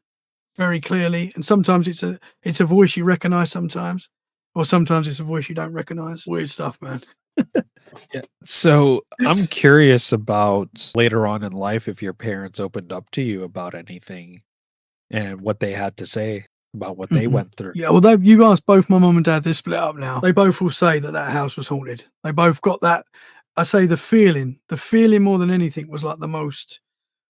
very clearly. And sometimes it's a voice you recognize sometimes, or sometimes it's a voice you don't recognize. Weird stuff, man. Yeah. So I'm curious about later on in life if your parents opened up to you about anything and what they had to say about what they Mhm. went through. Yeah, well, you asked both my mum and dad, they're split up now. They both will say that house was haunted. They both got that. I say the feeling more than anything was like the most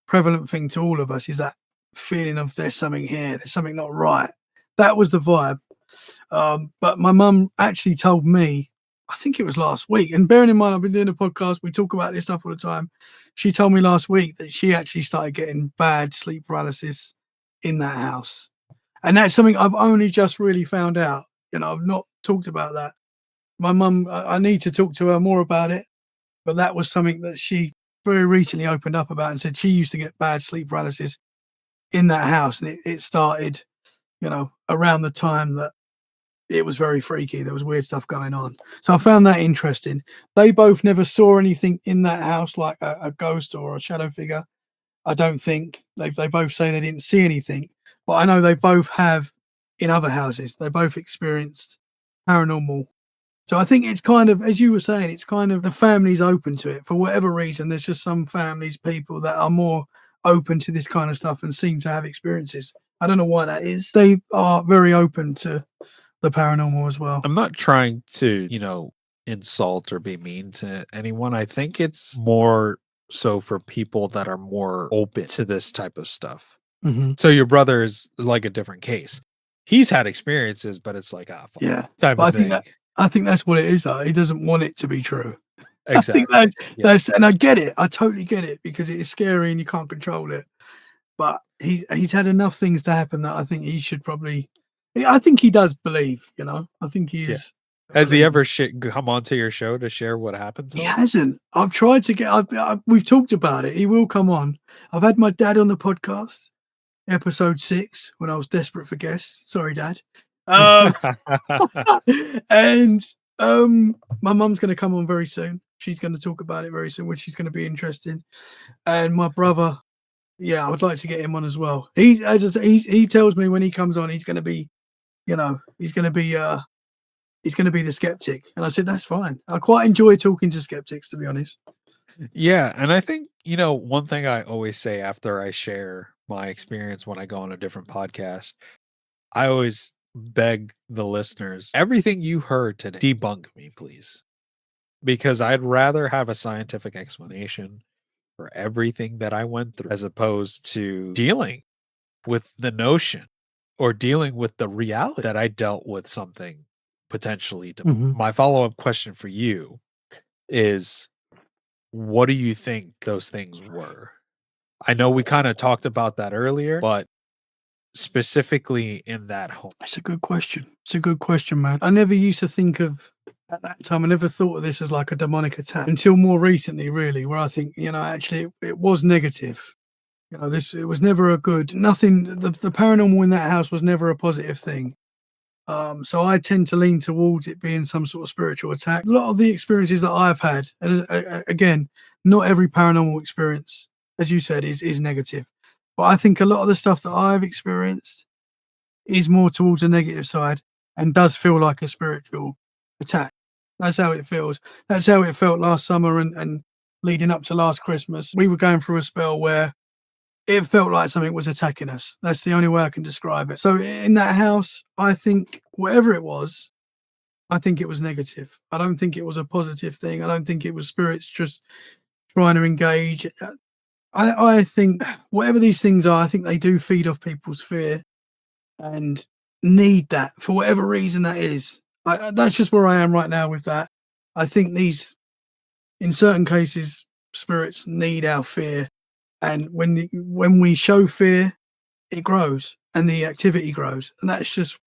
prevalent thing to all of us is that feeling of there's something here, there's something not right. That was the vibe. But my mum actually told me, I think it was last week, and bearing in mind I've been doing a podcast, we talk about this stuff all the time. She told me last week that she actually started getting bad sleep paralysis in that house. And that's something I've only just really found out. I've not talked about that. My mum, I need to talk to her more about it, but that was something that she very recently opened up about and said she used to get bad sleep paralysis in that house. And it started, around the time that it was very freaky. There was weird stuff going on. So I found that interesting. They both never saw anything in that house, like a ghost or a shadow figure. I don't think they both say they didn't see anything, but I know they both have in other houses. They both experienced paranormal. So I think it's kind of, as you were saying, it's kind of the family's open to it for whatever reason. There's just some families, people that are more open to this kind of stuff and seem to have experiences. I don't know why that is. They are very open to the paranormal as well. I'm not trying to, insult or be mean to anyone. I think it's more so for people that are more open to this type of stuff. Mhm. So your brother is like a different case. He's had experiences, but it's like, fuck, Yeah. type But of thing. I think that's what it is, though. He doesn't want it to be true. I think Exactly. Yeah. that's, and I get it. I totally get it because it is scary and you can't control it. But he's had enough things to happen that I think he should probably. I think he does believe. I think he Yeah. is. Has he ever come onto your show to share what happened to He him? hasn't. I've tried to get. We've talked about it. He will come on. I've had my dad on the podcast, episode 6, when I was desperate for guests. Sorry, Dad. And my mum's going to come on very soon. She's going to talk about it very soon, which is going to be interesting. And my brother, yeah, I would like to get him on as well. He, as I say, he tells me when he comes on, he's going to be, he's going to be the skeptic. And I said, that's fine. I quite enjoy talking to skeptics, to be honest. Yeah. And I think, one thing I always say after I share my experience when I go on a different podcast, I always beg the listeners, everything you heard today, debunk me, please. Because I'd rather have a scientific explanation for everything that I went through as opposed to dealing with the notion or dealing with the reality that I dealt with something potentially. Mhm. My follow-up question for you is, what do you think those things were? I know we kind of talked about that earlier, but specifically in that home. It's a good question. It's a good question, man. I never used to think of, at that time, I never thought of this as like a demonic attack until more recently, really, where I think, actually it was negative. It was never a good, nothing, the paranormal in that house was never a positive thing. So I tend to lean towards it being some sort of spiritual attack. A lot of the experiences that I've had, and again, not every paranormal experience, as you said, is negative. But I think a lot of the stuff that I've experienced is more towards the negative side and does feel like a spiritual attack. That's how it feels. That's how it felt last summer and leading up to last Christmas. We were going through a spell where it felt like something was attacking us. That's the only way I can describe it. So in that house, I think whatever it was, I think it was negative. I don't think it was a positive thing. I don't think it was spirits just trying to engage. I think whatever these things are, I think they do feed off people's fear and need that for whatever reason that is. That's just where I am right now with that. I think in certain cases, spirits need our fear. And when we show fear, it grows and the activity grows. And that's just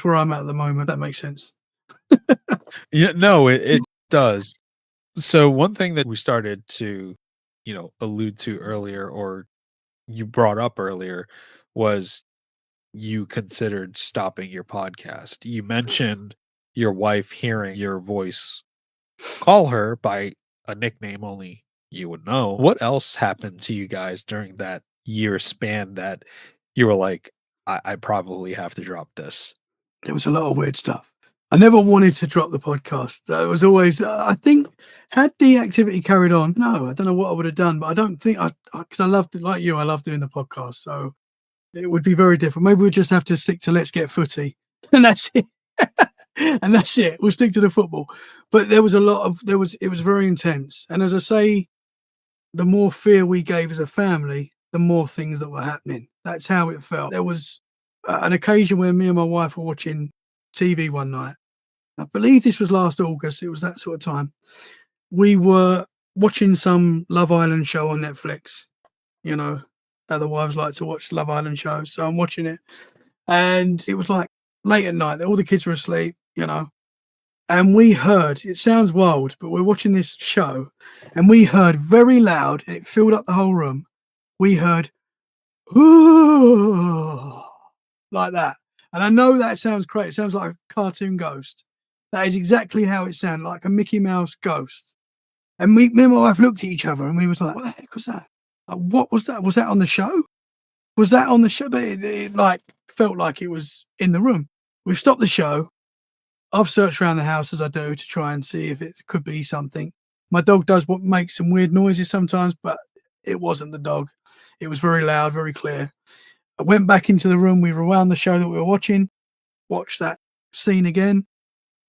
where I'm at the moment. That makes sense. Yeah, no, it does. So one thing that we started to, allude to earlier, or you brought up earlier, was you considered stopping your podcast. You mentioned your wife hearing your voice call her by a nickname only you would know. What else happened to you guys during that year span that you were like, I probably have to drop this? There was a lot of weird stuff. I never wanted to drop the podcast. It was always, I think, had the activity carried on, no, I don't know what I would have done, but I don't think because I loved it like you, I love doing the podcast. So it would be very different. Maybe we'd just have to stick to Let's Get Footy and that's it. And that's it. We'll stick to the football. But there was it was very intense. And as I say, the more fear we gave as a family, the more things that were happening. That's how it felt. There was an occasion where me and my wife were watching TV one night. I believe this was last August. It was that sort of time. We were watching some Love Island show on Netflix. How the wives like to watch Love Island shows. So I'm watching it. And it was like late at night. All the kids were asleep, And we heard, it sounds wild, but we're watching this show. And we heard very loud, and it filled up the whole room. We heard, ooh, like that. And I know that sounds crazy. It sounds like a cartoon ghost. That is exactly how it sounded, like a Mickey Mouse ghost. And me and my wife looked at each other and we was like, what the heck was that? Like, what was that? Was that on the show? Was that on the show? But it like felt like it was in the room. We've stopped the show. I've searched around the house as I do to try and see if it could be something. My dog does make some weird noises sometimes, but it wasn't the dog. It was very loud, very clear. I went back into the room. We rewound the show that we were watching, watched that scene again.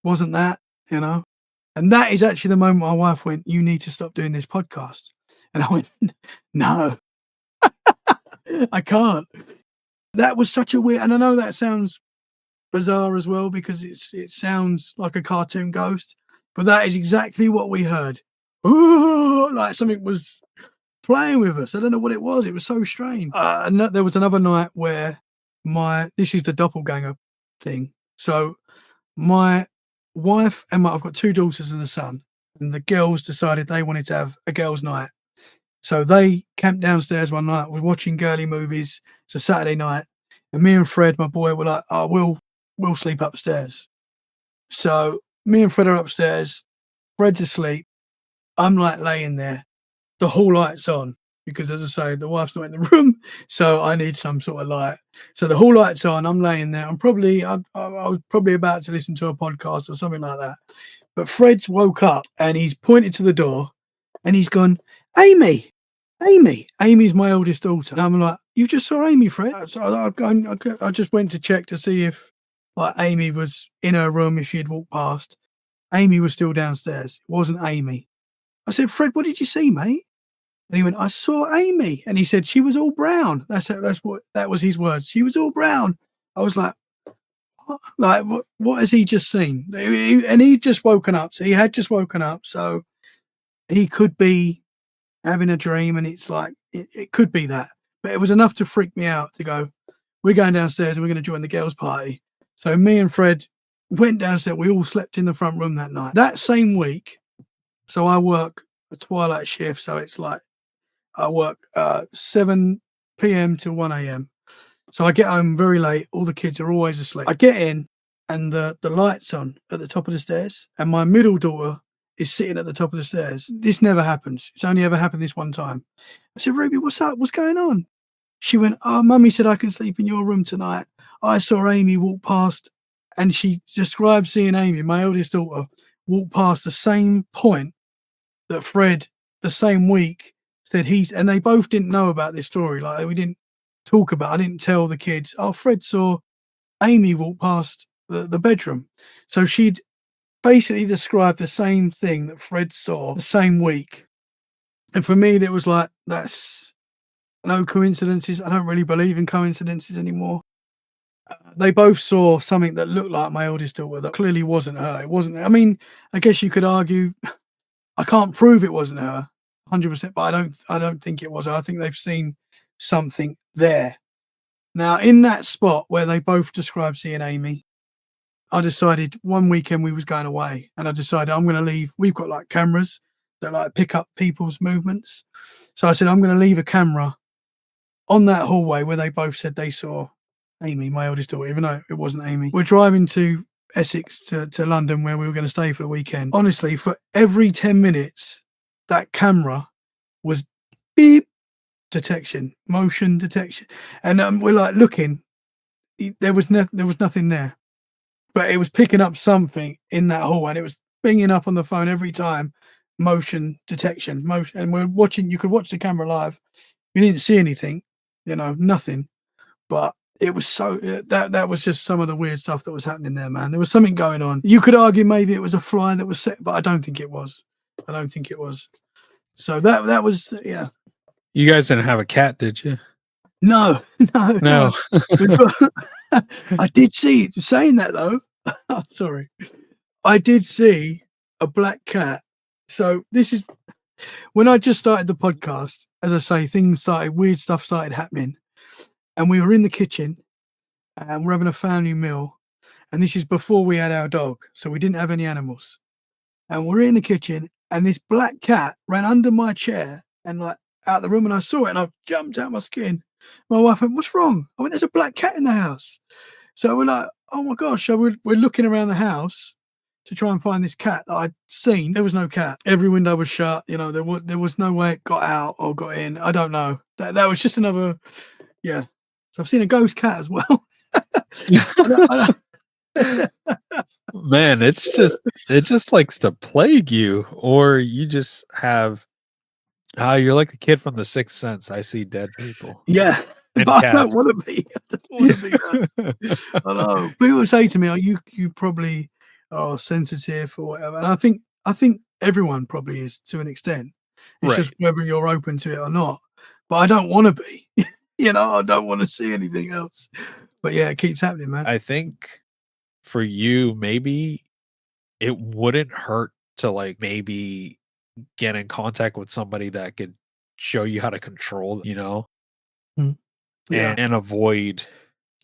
Wasn't that, And that is actually the moment my wife went, you need to stop doing this podcast. And I went, no, I can't. That was such a weird, and I know that sounds bizarre as well because it sounds like a cartoon ghost, but that is exactly what we heard. Ooh, like something was playing with us. I don't know what it was. It was so strange. And there was another night where this is the doppelganger thing. So my wife and I've got two daughters and a son, and the girls decided they wanted to have a girls' night. So they camped downstairs one night. We're watching girly movies. It's a Saturday night. And me and Fred, my boy, were like, oh, we'll sleep upstairs. So me and Fred are upstairs. Fred's asleep. I'm like laying there. The hall light's on because, as I say, the wife's not in the room. So I need some sort of light. So the hall light's on. I'm laying there. I was probably about to listen to a podcast or something like that. But Fred's woke up and he's pointed to the door and he's gone, Amy. Amy's my oldest daughter. And I'm like, you just saw Amy, Fred? So I just went to check to see if like Amy was in her room if she'd walked past. Amy was still downstairs. It wasn't Amy. I said, Fred, what did you see, mate? And he went, I saw Amy. And he said, she was all brown. That was his words. She was all brown. I was like, what? Like, what has he just seen? And he'd just woken up. So he had just woken up. So he could be having a dream, and it's like, it could be that. But it was enough to freak me out to go, we're going downstairs and we're going to join the girls' party. So me and Fred went downstairs. We all slept in the front room that night. That same week, so I work a twilight shift. So it's like I work 7 p.m. to 1 a.m. So I get home very late. All the kids are always asleep. I get in and the light's on at the top of the stairs, and my middle daughter is sitting at the top of the stairs. This never happens. It's only ever happened this one time. I said, Ruby, what's up? What's going on? She went, oh, Mummy said I can sleep in your room tonight. I saw Amy walk past, and she described seeing Amy, my eldest daughter, walk past the same point that Fred, the same week, said and they both didn't know about this story. Like, we didn't talk about it. I didn't tell the kids, oh, Fred saw Amy walk past the bedroom. So she'd basically described the same thing that Fred saw the same week. And for me, it was like, that's no coincidences. I don't really believe in coincidences anymore. They both saw something that looked like my oldest daughter that clearly wasn't her. It wasn't. I mean, I guess you could argue, I can't prove it wasn't her 100%, but I don't think it was her. I think they've seen something there. Now, in that spot where they both described seeing Amy, I decided one weekend we was going away, and I decided I'm going to leave. We've got like cameras that like pick up people's movements. So I said, I'm going to leave a camera on that hallway where they both said they saw Amy, my eldest daughter, even though it wasn't Amy. We're driving to Essex to London, where we were going to stay for the weekend. Honestly, for every 10 minutes, that camera was beep detection, motion detection. And we're like looking, there was nothing there. But it was picking up something in that hall, and it was binging up on the phone every time. Motion detection, motion. And we're watching, you could watch the camera live. We didn't see anything, nothing. But it was so, that was just some of the weird stuff that was happening there, man. There was something going on. You could argue maybe it was a fly that was set, but I don't think it was. So that was, yeah. You guys didn't have a cat, did you? No. No. I did see, saying that though, sorry, I did see a black cat. So this is when I just started the podcast. As I say, weird stuff started happening, and we were in the kitchen and we're having a family meal. And this is before we had our dog, so we didn't have any animals. And we're in the kitchen, and this black cat ran under my chair and like out the room, and I saw it, and I jumped out my skin. My wife went, what's wrong? I went, there's a black cat in the house. So we're like, oh my gosh. So we're looking around the house to try and find this cat that I'd seen. There was no cat. Every window was shut. There was no way it got out or got in. I don't know. That was just another, yeah. So I've seen a ghost cat as well. Man, it just likes to plague you, or you just have, you're like the kid from The Sixth Sense. I see dead people. Yeah. And but cats. I don't want to be. That. I know. People say to me, "Oh, you probably are sensitive or whatever." And I think everyone probably is to an extent. It's just whether you're open to it or not. But I don't want to be. I don't want to see anything else. But yeah, it keeps happening, man. I think for you, maybe it wouldn't hurt to like maybe get in contact with somebody that could show you how to control, Yeah. and avoid,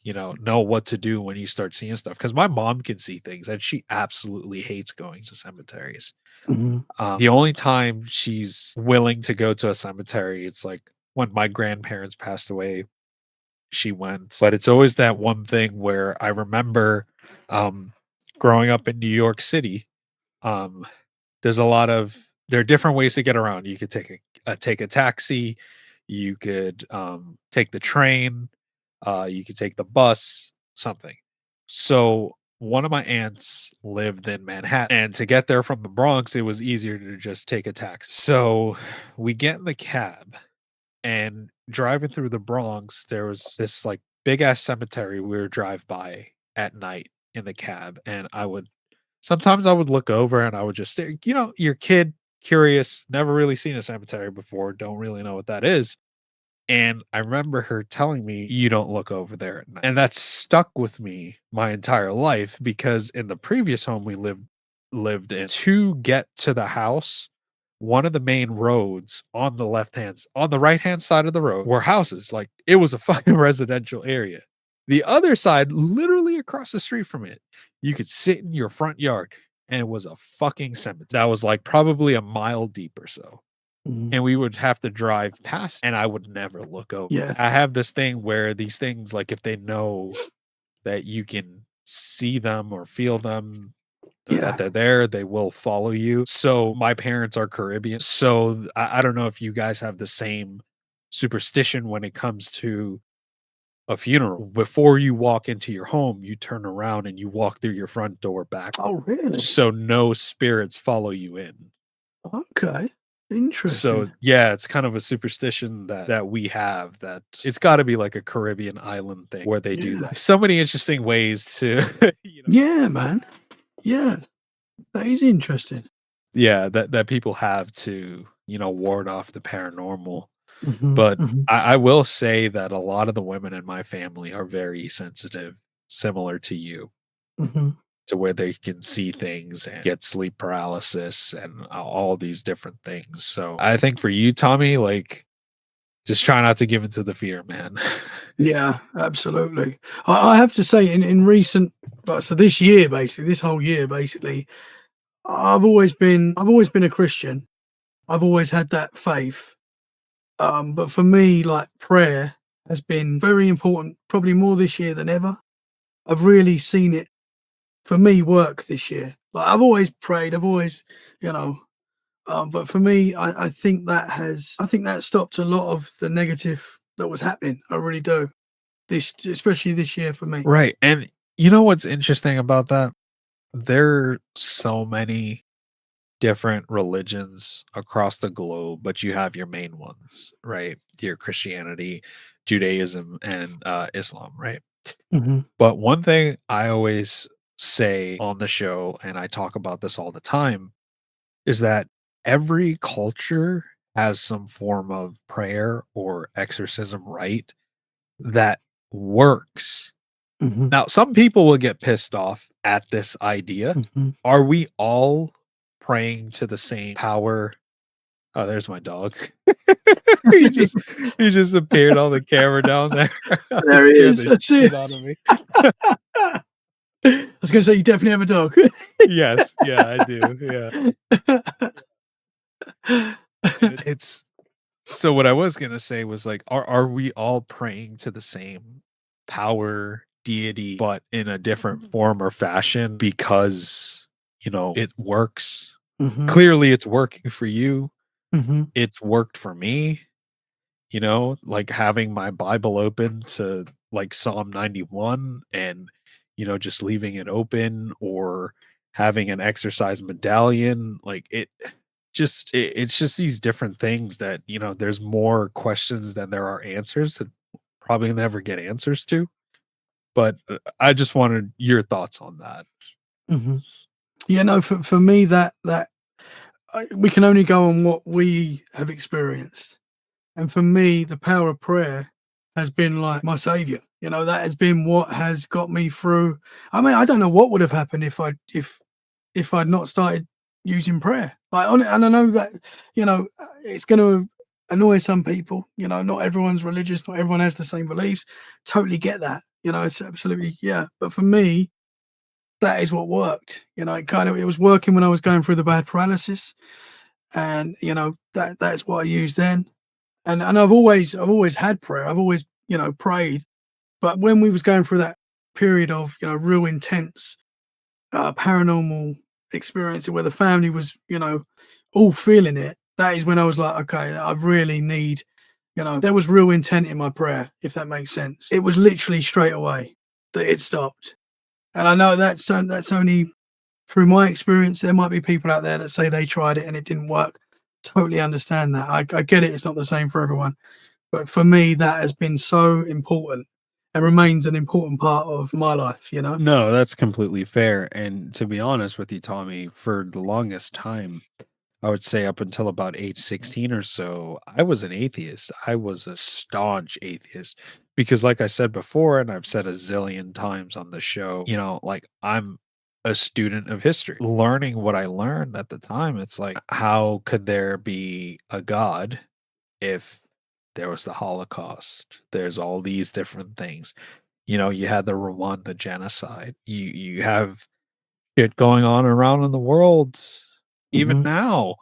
know what to do when you start seeing stuff. Because my mom can see things, and she absolutely hates going to cemeteries. Mm-hmm. The only time she's willing to go to a cemetery, it's like when my grandparents passed away, she went. But it's always that one thing where I remember growing up in New York City, there are different ways to get around. You could take a taxi, you could take the train, you could take the bus, something. So one of my aunts lived in Manhattan, and to get there from the Bronx, it was easier to just take a taxi. So we get in the cab, and driving through the Bronx, there was this like big ass cemetery we would drive by at night. in the cab, and sometimes I would look over and I would just stare. You know, your kid, curious, never really seen a cemetery before, don't really know what that is. And I remember her telling me, "You don't look over there at night." And that stuck with me my entire life because in the previous home we lived in, to get to the house, one of the main roads on the right-hand side of the road were houses. Like, it was a fucking residential area. The other side, literally across the street from it, you could sit in your front yard and it was a fucking cemetery that was like probably a mile deep or so. Mhm. And we would have to drive past, and I would never look over. Yeah. I have this thing where these things, like, if they know that you can see them or feel them, Yeah. that they're there, they will follow you. So my parents are Caribbean. So I don't know if you guys have the same superstition when it comes to a funeral. Before you walk into your home, you turn around and you walk through your front door back. Oh, really? So no spirits follow you in. Okay. Interesting. So yeah, it's kind of a superstition that we have, that it's got to be like a Caribbean island thing where they do Yeah. that. So many interesting ways to, Yeah, man. Yeah. That is interesting. yeah, that people have to, ward off the paranormal. Mhm, But mhm, I will say that a lot of the women in my family are very sensitive, similar to you, mhm. to where they can see things and get sleep paralysis and all these different things. So I think for you, Tommy, like, just try not to give into the fear, man. Yeah, absolutely. I have to say, in recent, like, so this year, basically, this whole year, basically, I've always been a Christian. I've always had that faith. But for me, like, prayer has been very important, probably more this year than ever. I've really seen it for me work this year. Like, I've always prayed, I've always, you know, but for me, I think that stopped a lot of the negative that was happening. I really do. Especially this year for me. Right. And you know what's interesting about that? There are so many different religions across the globe, but you have your main ones, right? Your Christianity, Judaism, and Islam, right? Hmm. But one thing I always say on the show, and I talk about this all the time, is that every culture has some form of prayer or exorcism rite that works. Hmm. Now, some people will get pissed off at this idea. Hmm. Are we all praying to the same power? Oh, there's my dog. he just he just appeared on the camera down there. There he Scared is. the That's shit it. out of me. I was going to say you definitely have a dog. Yes, yeah, I do. Yeah. It's so what I was gonna say was like, are we all praying to the same power, deity, but in a different form or fashion because it works? Hmm. Clearly it's working for you. Hmm. It's worked for me, like having my Bible open to like Psalm 91 and just leaving it open, or having an exercise medallion, like it's just these different things that there's more questions than there are answers that probably never get answers to. But I just wanted your thoughts on that. Hmm. Yeah, no, for me, we can only go on what we have experienced. And for me, the power of prayer has been like my savior. That has been what has got me through. I mean, I don't know what would have happened if I'd not started using prayer. And I know that it's going to annoy some people. Not everyone's religious, not everyone has the same beliefs. Totally get that. It's absolutely, yeah. But for me, that is what worked. It was working when I was going through the bad paralysis, and that's what I used then. And I've always had prayer. I've always prayed. But when we was going through that period of real intense paranormal experience where the family was all feeling it, that is when I was like, okay, I really need, there was real intent in my prayer, if that makes sense. It was literally straight away that it stopped. And I know that's only through my experience. There might be people out there that say they tried it and it didn't work. Totally understand that. I get it. It's not the same for everyone. But for me, that has been so important. and remains an important part of my life, you know? No, that's completely fair. And to be honest with you, Tommy, for the longest time, I would say up until about age 16 or so, I was an atheist. I was a staunch atheist because, like I said before, and I've said a zillion times on the show, like I'm a student of history. Learning what I learned at the time, it's like, how could there be a God if there was the Holocaust? There's all these different things. You had the Rwanda genocide. You have shit going on around in the world even Mhm. now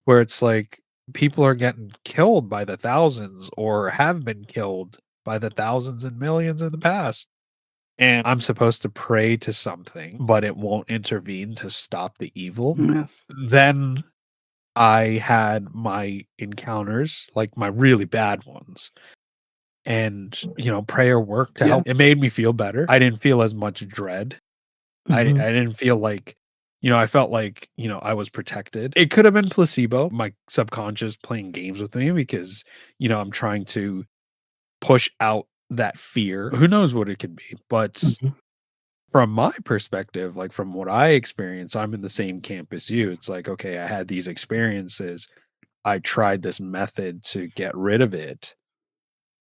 where it's like people are getting killed by the thousands or have been killed by the thousands and millions in the past. And I'm supposed to pray to something, but it won't intervene to stop the evil. Yeah. Then I had my encounters, like my really bad ones. And, prayer worked to Yeah. help. It made me feel better. I didn't feel as much dread. I Mhm. didn't feel like, I felt like, I was protected. It could have been placebo, my subconscious playing games with me because, I'm trying to push out that fear. Who knows what it could be? But Mhm. from my perspective, like from what I experience, I'm in the same camp as you. It's like, okay, I had these experiences. I tried this method to get rid of it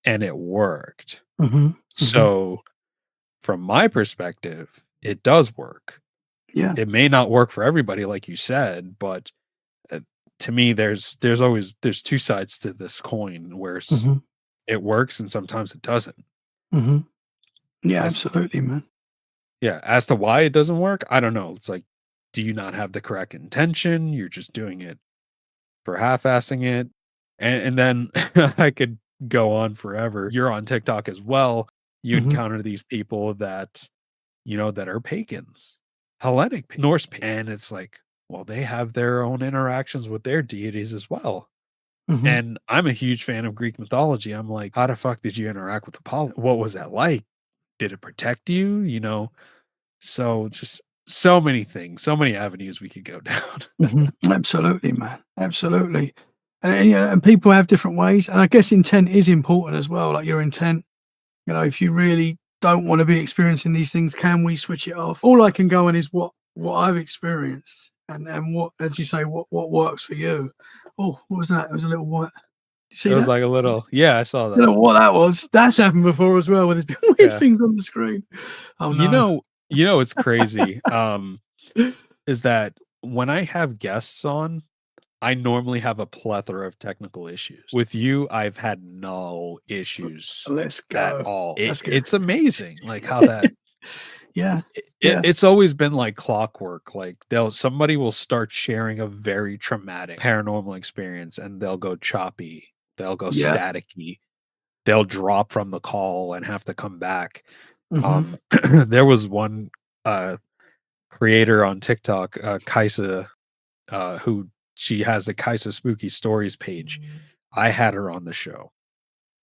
and it worked. Mhm. Mhm. So from my perspective, it does work. Yeah. It may not work for everybody, like you said, but to me, there's two sides to this coin where Mhm. it works and sometimes it doesn't. Mhm. Yeah, As absolutely, man. Yeah, as to why it doesn't work, I don't know. It's like, do you not have the correct intention? You're just doing it for half-assing it, and then I could go on forever. You're on TikTok as well. You Mhm. encounter these people that that are pagans, Hellenic, Norse, and it's like, well, they have their own interactions with their deities as well. Mhm. And I'm a huge fan of Greek mythology. I'm like, how the fuck did you interact with Apollo? What was that like? Did it protect you? So just so many things, so many avenues we could go down. Mhm. Absolutely, man. Absolutely. And, yeah, and people have different ways, and I guess intent is important as well. Like your intent, if you really don't want to be experiencing these things, can we switch it off? All I can go on is what I've experienced, and what, as you say, what works for you. Oh, what was that? It was a little white. You It see was that? like a little, yeah, I saw Don't that. know what that was. That's happened before as well, where there's been weird Yeah. things on the screen. Oh You no. know, it's crazy. Is that when I have guests on, I normally have a plethora of technical issues. With you, I've had no issues Let's at go. all. That's good. It's amazing, like how that Yeah. Yeah. it's always been like clockwork. Like somebody will start sharing a very traumatic paranormal experience, and they'll go choppy, they'll go Yeah. staticky, they'll drop from the call and have to come back. Mhm. There was one creator on TikTok, Kaisa, who she has the Kaisa Spooky Stories page. I had her on the show,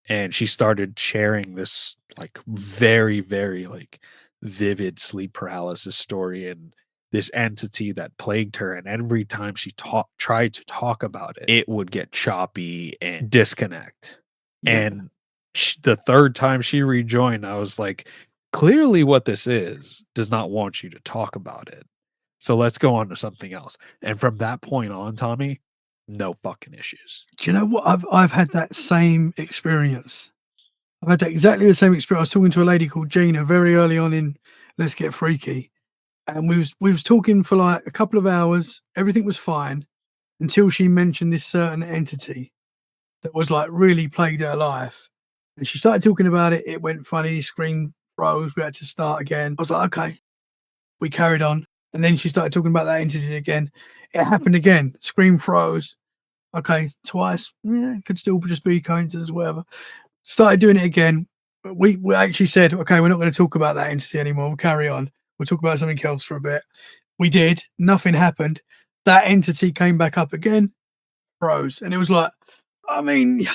and she started sharing this like very, very like vivid sleep paralysis story and this entity that plagued her. And every time she tried to talk about it, it would get choppy and disconnect. Yeah. And the third time she rejoined, I was like, clearly what this is does not want you to talk about it. So let's go on to something else. And from that point on, Tommy, no fucking issues. Do you know what? I've had that same experience. I've had that exactly the same experience. I was talking to a lady called Gina very early on in Let's Get Freaky, and we was talking for like a couple of hours. Everything was fine until she mentioned this certain entity that was like really plagued her life. And she started talking about it. It went funny. Screen froze. We had to start again. I was like, okay. We carried on, and then she started talking about that entity again. It happened again. Screen froze. Okay, twice. Yeah, it could still just be coincidence, whatever. Started doing it again. We actually said, okay, we're not going to talk about that entity anymore. We'll carry on. We'll talk about something else for a bit. We did. Nothing happened. That entity came back up again, froze. And it was like, I mean,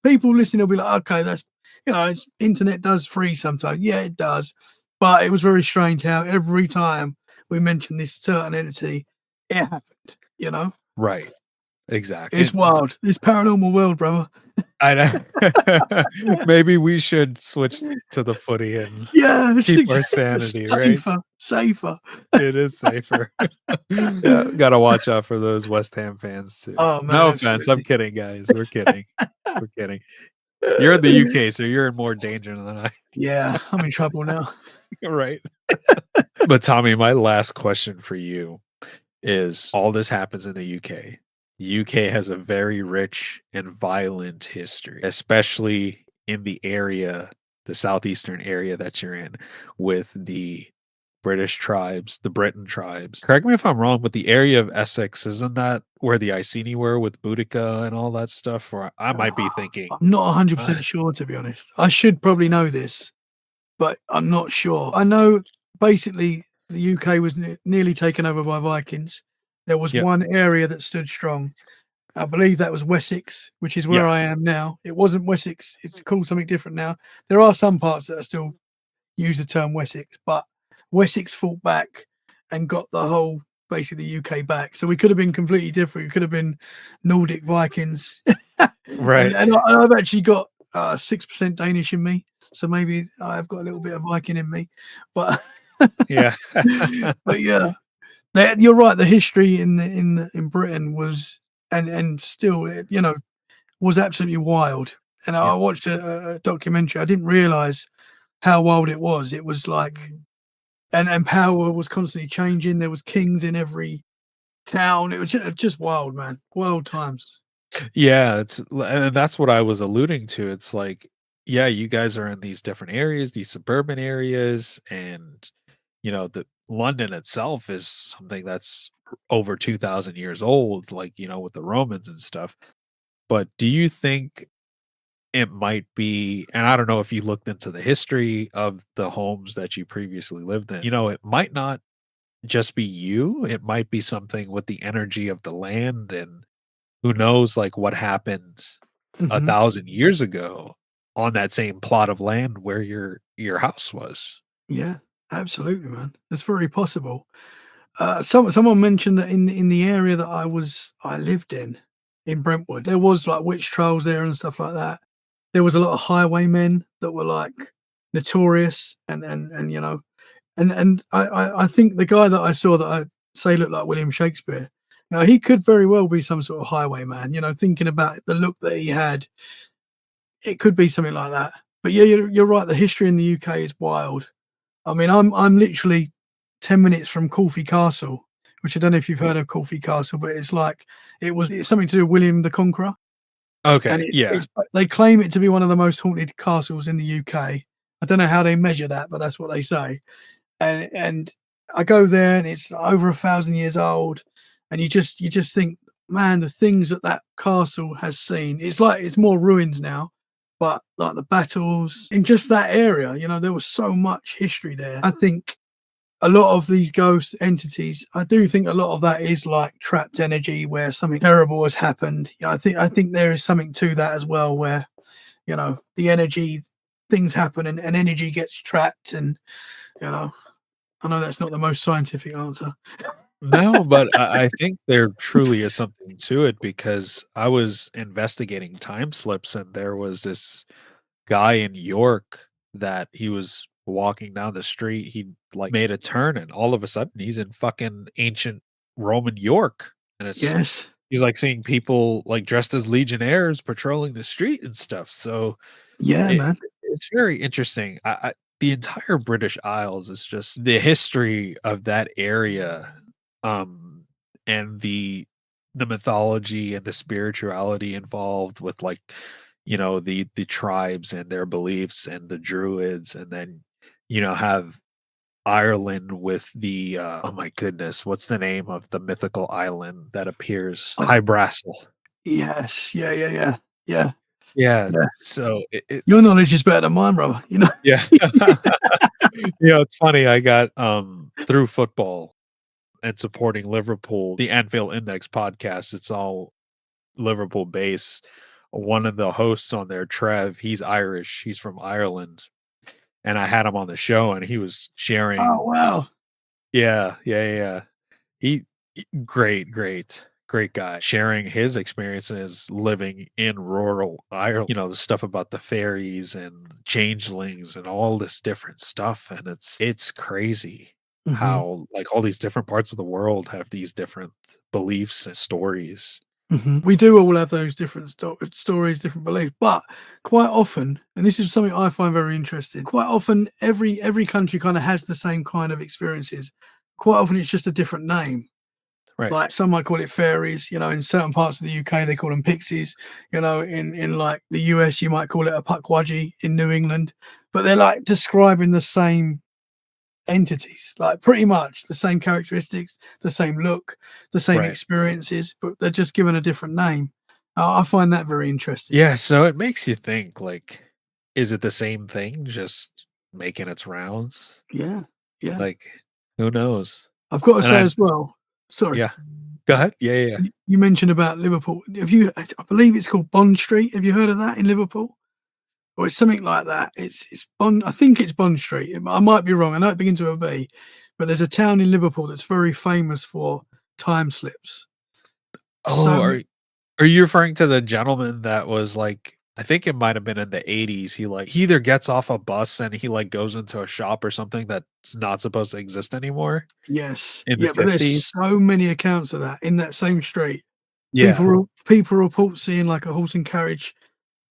people listening will be like, okay, that's, it's internet does freeze sometimes. Yeah, it does. But it was very strange how every time we mentioned this certain entity, it happened, Right. exactly. It's wild. This paranormal world, brother. I know. Maybe we should switch to the footy and Yeah, keep it's our sanity, right? safer. It is safer. Yeah, gotta watch out for those West Ham fans too. Oh man, No offense, I'm absolutely. kidding, guys. We're kidding. We're kidding. You're in the UK, so you're in more danger than I Yeah, I'm in trouble now. am, right? But Tommy, my last question for you is all this happens in the UK. UK has a very rich and violent history, especially in the area, the southeastern area that you're in, with the British tribes, the Breton tribes. Correct me if I'm wrong, but the area of Essex, isn't that where the Iceni were with Boudica and all that stuff? Or I might be thinking. I'm not 100% uh, sure, to be honest. I should probably know this, but I'm not sure. I know basically the UK was nearly taken over by Vikings. There was Yep. one area that stood strong. I believe that was Wessex, which is where Yep. I am now. It wasn't Wessex. It's called something different now. There are some parts that are still use the term Wessex, but Wessex fought back and got the whole basically the UK back. So we could have been completely different. We could have been Nordic Vikings. Right. And I've actually got 6% Danish in me. So maybe I've got a little bit of Viking in me. But Yeah. but yeah. You're right. The history in Britain was and still, was absolutely wild. And I Yep. watched a documentary. I didn't realize how wild it was. It was like, and power was constantly changing. There was kings in every town. It was just wild, man. Wild times. Yeah, and that's what I was alluding to. It's like, yeah, you guys are in these different areas, these suburban areas, and the London itself is something that's over 2000 years old, like, with the Romans and stuff. But do you think it might be, and I don't know if you looked into the history of the homes that you previously lived in, it might not just be you, it might be something with the energy of the land, and who knows, like, what happened a Mhm. 1,000 years ago on that same plot of land where your house was. Yeah, absolutely, man. It's very possible. Someone mentioned that in the area that I lived in Brentwood, there was like witch trials there and stuff like that. There was a lot of highwaymen that were like notorious and I think the guy that I saw that I say looked like William Shakespeare. Now he could very well be some sort of highwayman. Thinking about the look that he had, it could be something like that. But yeah, you're right. The history in the UK is wild. I mean, I'm literally 10 minutes from Corfe Castle, which I don't know if you've heard of Corfe Castle, but it's something to do with William the Conqueror, and Okay, yeah. they claim it to be one of the most haunted castles in the UK. I don't know how they measure that, but that's what they say. And I go there, and it's over 1,000 years old, and you just think, man, the things that castle has seen. It's like it's more ruins now, but like the battles in just that area, there was so much history there. I think a lot of these ghost entities, I do think a lot of that is like trapped energy where something terrible has happened. Yeah, I think there is something to that as well, where the energy, things happen and energy gets trapped, and I know that's not the most scientific answer. No, but I think there truly is something to it, because I was investigating time slips, and there was this guy in York that he was walking down the street. He like made a turn, and all of a sudden he's in fucking ancient Roman York. And Yes. he's like seeing people like dressed as legionnaires patrolling the street and stuff. So Yeah, it, man. it's very interesting. The entire British Isles is just the history of that area, um, and the mythology and the spirituality involved with, like, the tribes and their beliefs and the druids, and then have Ireland with the oh my goodness, what's the name of the mythical island that appears? Oh, Hybrasil. yes. Yeah. Yeah. Yeah, Yeah. so Your it's knowledge is better than mine, brother. yeah. It's funny, I got, through football and supporting Liverpool, the Anfield Index podcast, it's all Liverpool based. One of the hosts on there, Trev, he's Irish, he's from Ireland, and I had him on the show, and he was Oh, sharing. wow. Yeah. He great, great guy, sharing his experiences living in rural Ireland. You know, the stuff about the fairies and changelings and all this different stuff, and it's crazy Hmm. how like all these different parts of the world have these different beliefs and stories. Hmm. We do all have those different stories, different beliefs, but quite often, and this is something I find very interesting, quite often every country kind of has the same kind of experiences. Quite often it's just a different name. Right. Like some might call it fairies, you know, in certain parts of the UK they call them pixies, you know, in like the US you might call it a pukwudgie in New England, but they're like describing the same entities, like pretty much the same characteristics, the same look, the same Right. experiences, but they're just given a different name. I find that very interesting. Yeah, so it makes you think like, is it the same thing just making its rounds? Yeah, yeah. Like, who knows? I've got to And say I as well. Sorry, yeah. Go ahead. Yeah, yeah, yeah. you mentioned about Liverpool. Have you? I believe it's called Bond Street. Have you heard of that in Liverpool? Or it's something like that. It's Bond. I think it's Bond Street. I might be wrong. I know it begins with a B, but there's a town in Liverpool that's very famous for time slips. Oh, So many, are you referring to the gentleman that was like I think it might have been in the 80s. He either gets off a bus and he like goes into a shop or something that's not supposed to exist anymore yes, in the yeah, but there's 50s. so many accounts of that in that same street. Yeah. People report seeing like a horse and carriage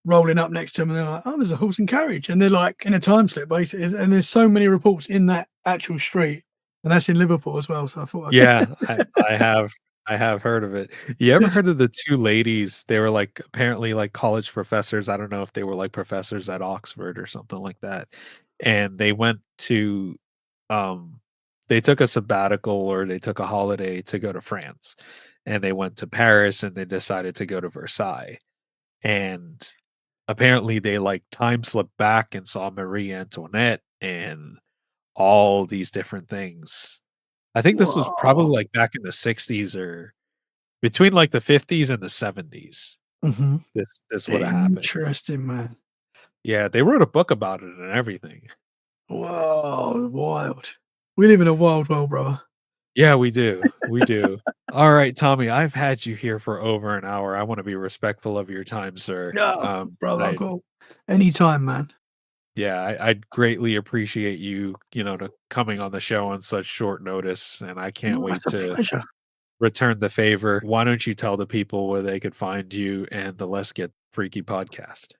rolling up next to them, and they're like, "Oh, there's a horse and carriage," and they're like in a time slip basically. And there's so many reports in that actual street, and that's in Liverpool as well. So I thought, Yeah, I have I have heard of it. You ever heard of the 2 ladies? They were, like, apparently, like, college professors. I don't know if they were, like, professors at Oxford or something like that, and they went to, um they took a sabbatical or they took a holiday to go to France, and they went to Paris, and they decided to go to Versailles, and apparently they, like, time slipped back and saw Marie Antoinette and all these different things. I think this was probably, whoa, like, back in the '60s or between, like, the '50s and the '70s, hmm, this woulda happened. interesting, man. Yeah, they wrote a book about it and everything. Whoa, wild. We live in a wild world, brother. Yeah, we do. Alright, Tommy, I've had you here for over an hour. I wanna be respectful of your time, sir. No, brother, I've I got anytime, man. yeah, I'd greatly appreciate you, to coming on the show on such short notice, and I can't No, wait that's a to pleasure. return the favor. Why don't you tell the people where they could find you and the Let's Get Freaky podcast?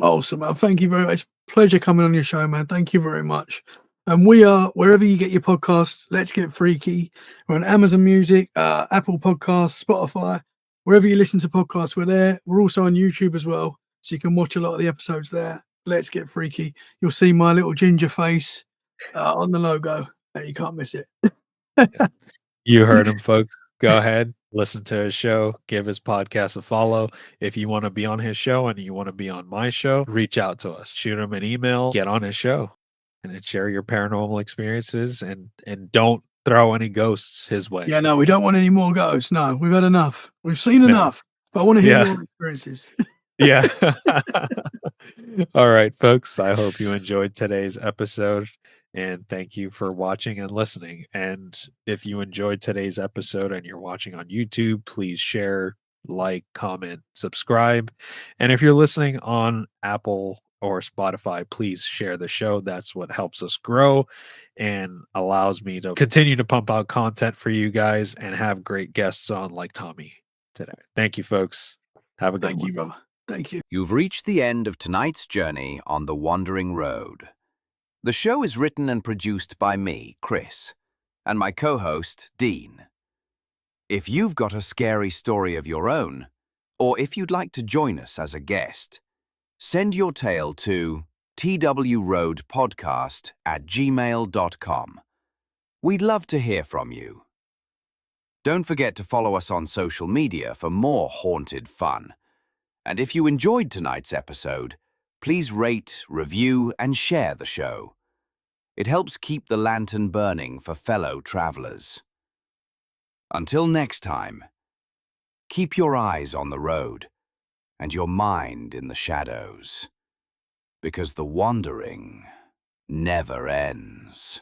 Awesome, man. Thank you very much. It's a pleasure coming on your show, man. Thank you very much. And we are wherever you get your podcasts. Let's Get Freaky. We're on Amazon Music, Apple Podcasts, Spotify, wherever you listen to podcasts. We're there. We're also on YouTube as well, so you can watch a lot of the episodes there. Let's Get Freaky. You'll see my little ginger face on the logo. You can't miss it. You heard him, folks. Go ahead, listen to his show, give his podcast a follow. If you want to be on his show and you want to be on my show, reach out to us. Shoot him an email, get on his show, and then share your paranormal experiences and don't throw any ghosts his way. Yeah, no, we don't want any more ghosts. No, we've had enough. We've seen No. enough. But I want to hear Yeah. more experiences. Yeah. All right, folks. I hope you enjoyed today's episode and thank you for watching and listening. And if you enjoyed today's episode and you're watching on YouTube, please share, like, comment, subscribe. And if you're listening on Apple or Spotify, please share the show. That's what helps us grow and allows me to continue to pump out content for you guys and have great guests on like Tommy today. Thank you, folks. Have a good Thank one. you, brother. Thank you. You've reached the end of tonight's journey on the Wandering Road. The show is written and produced by me, Chris, and my co-host, Dean. If you've got a scary story of your own, or if you'd like to join us as a guest, send your tale to twroadpodcast@gmail.com. We'd love to hear from you. Don't forget to follow us on social media for more haunted fun. And if you enjoyed tonight's episode, please rate, review, and share the show. It helps keep the lantern burning for fellow travelers. Until next time, keep your eyes on the road and your mind in the shadows, because the wandering never ends.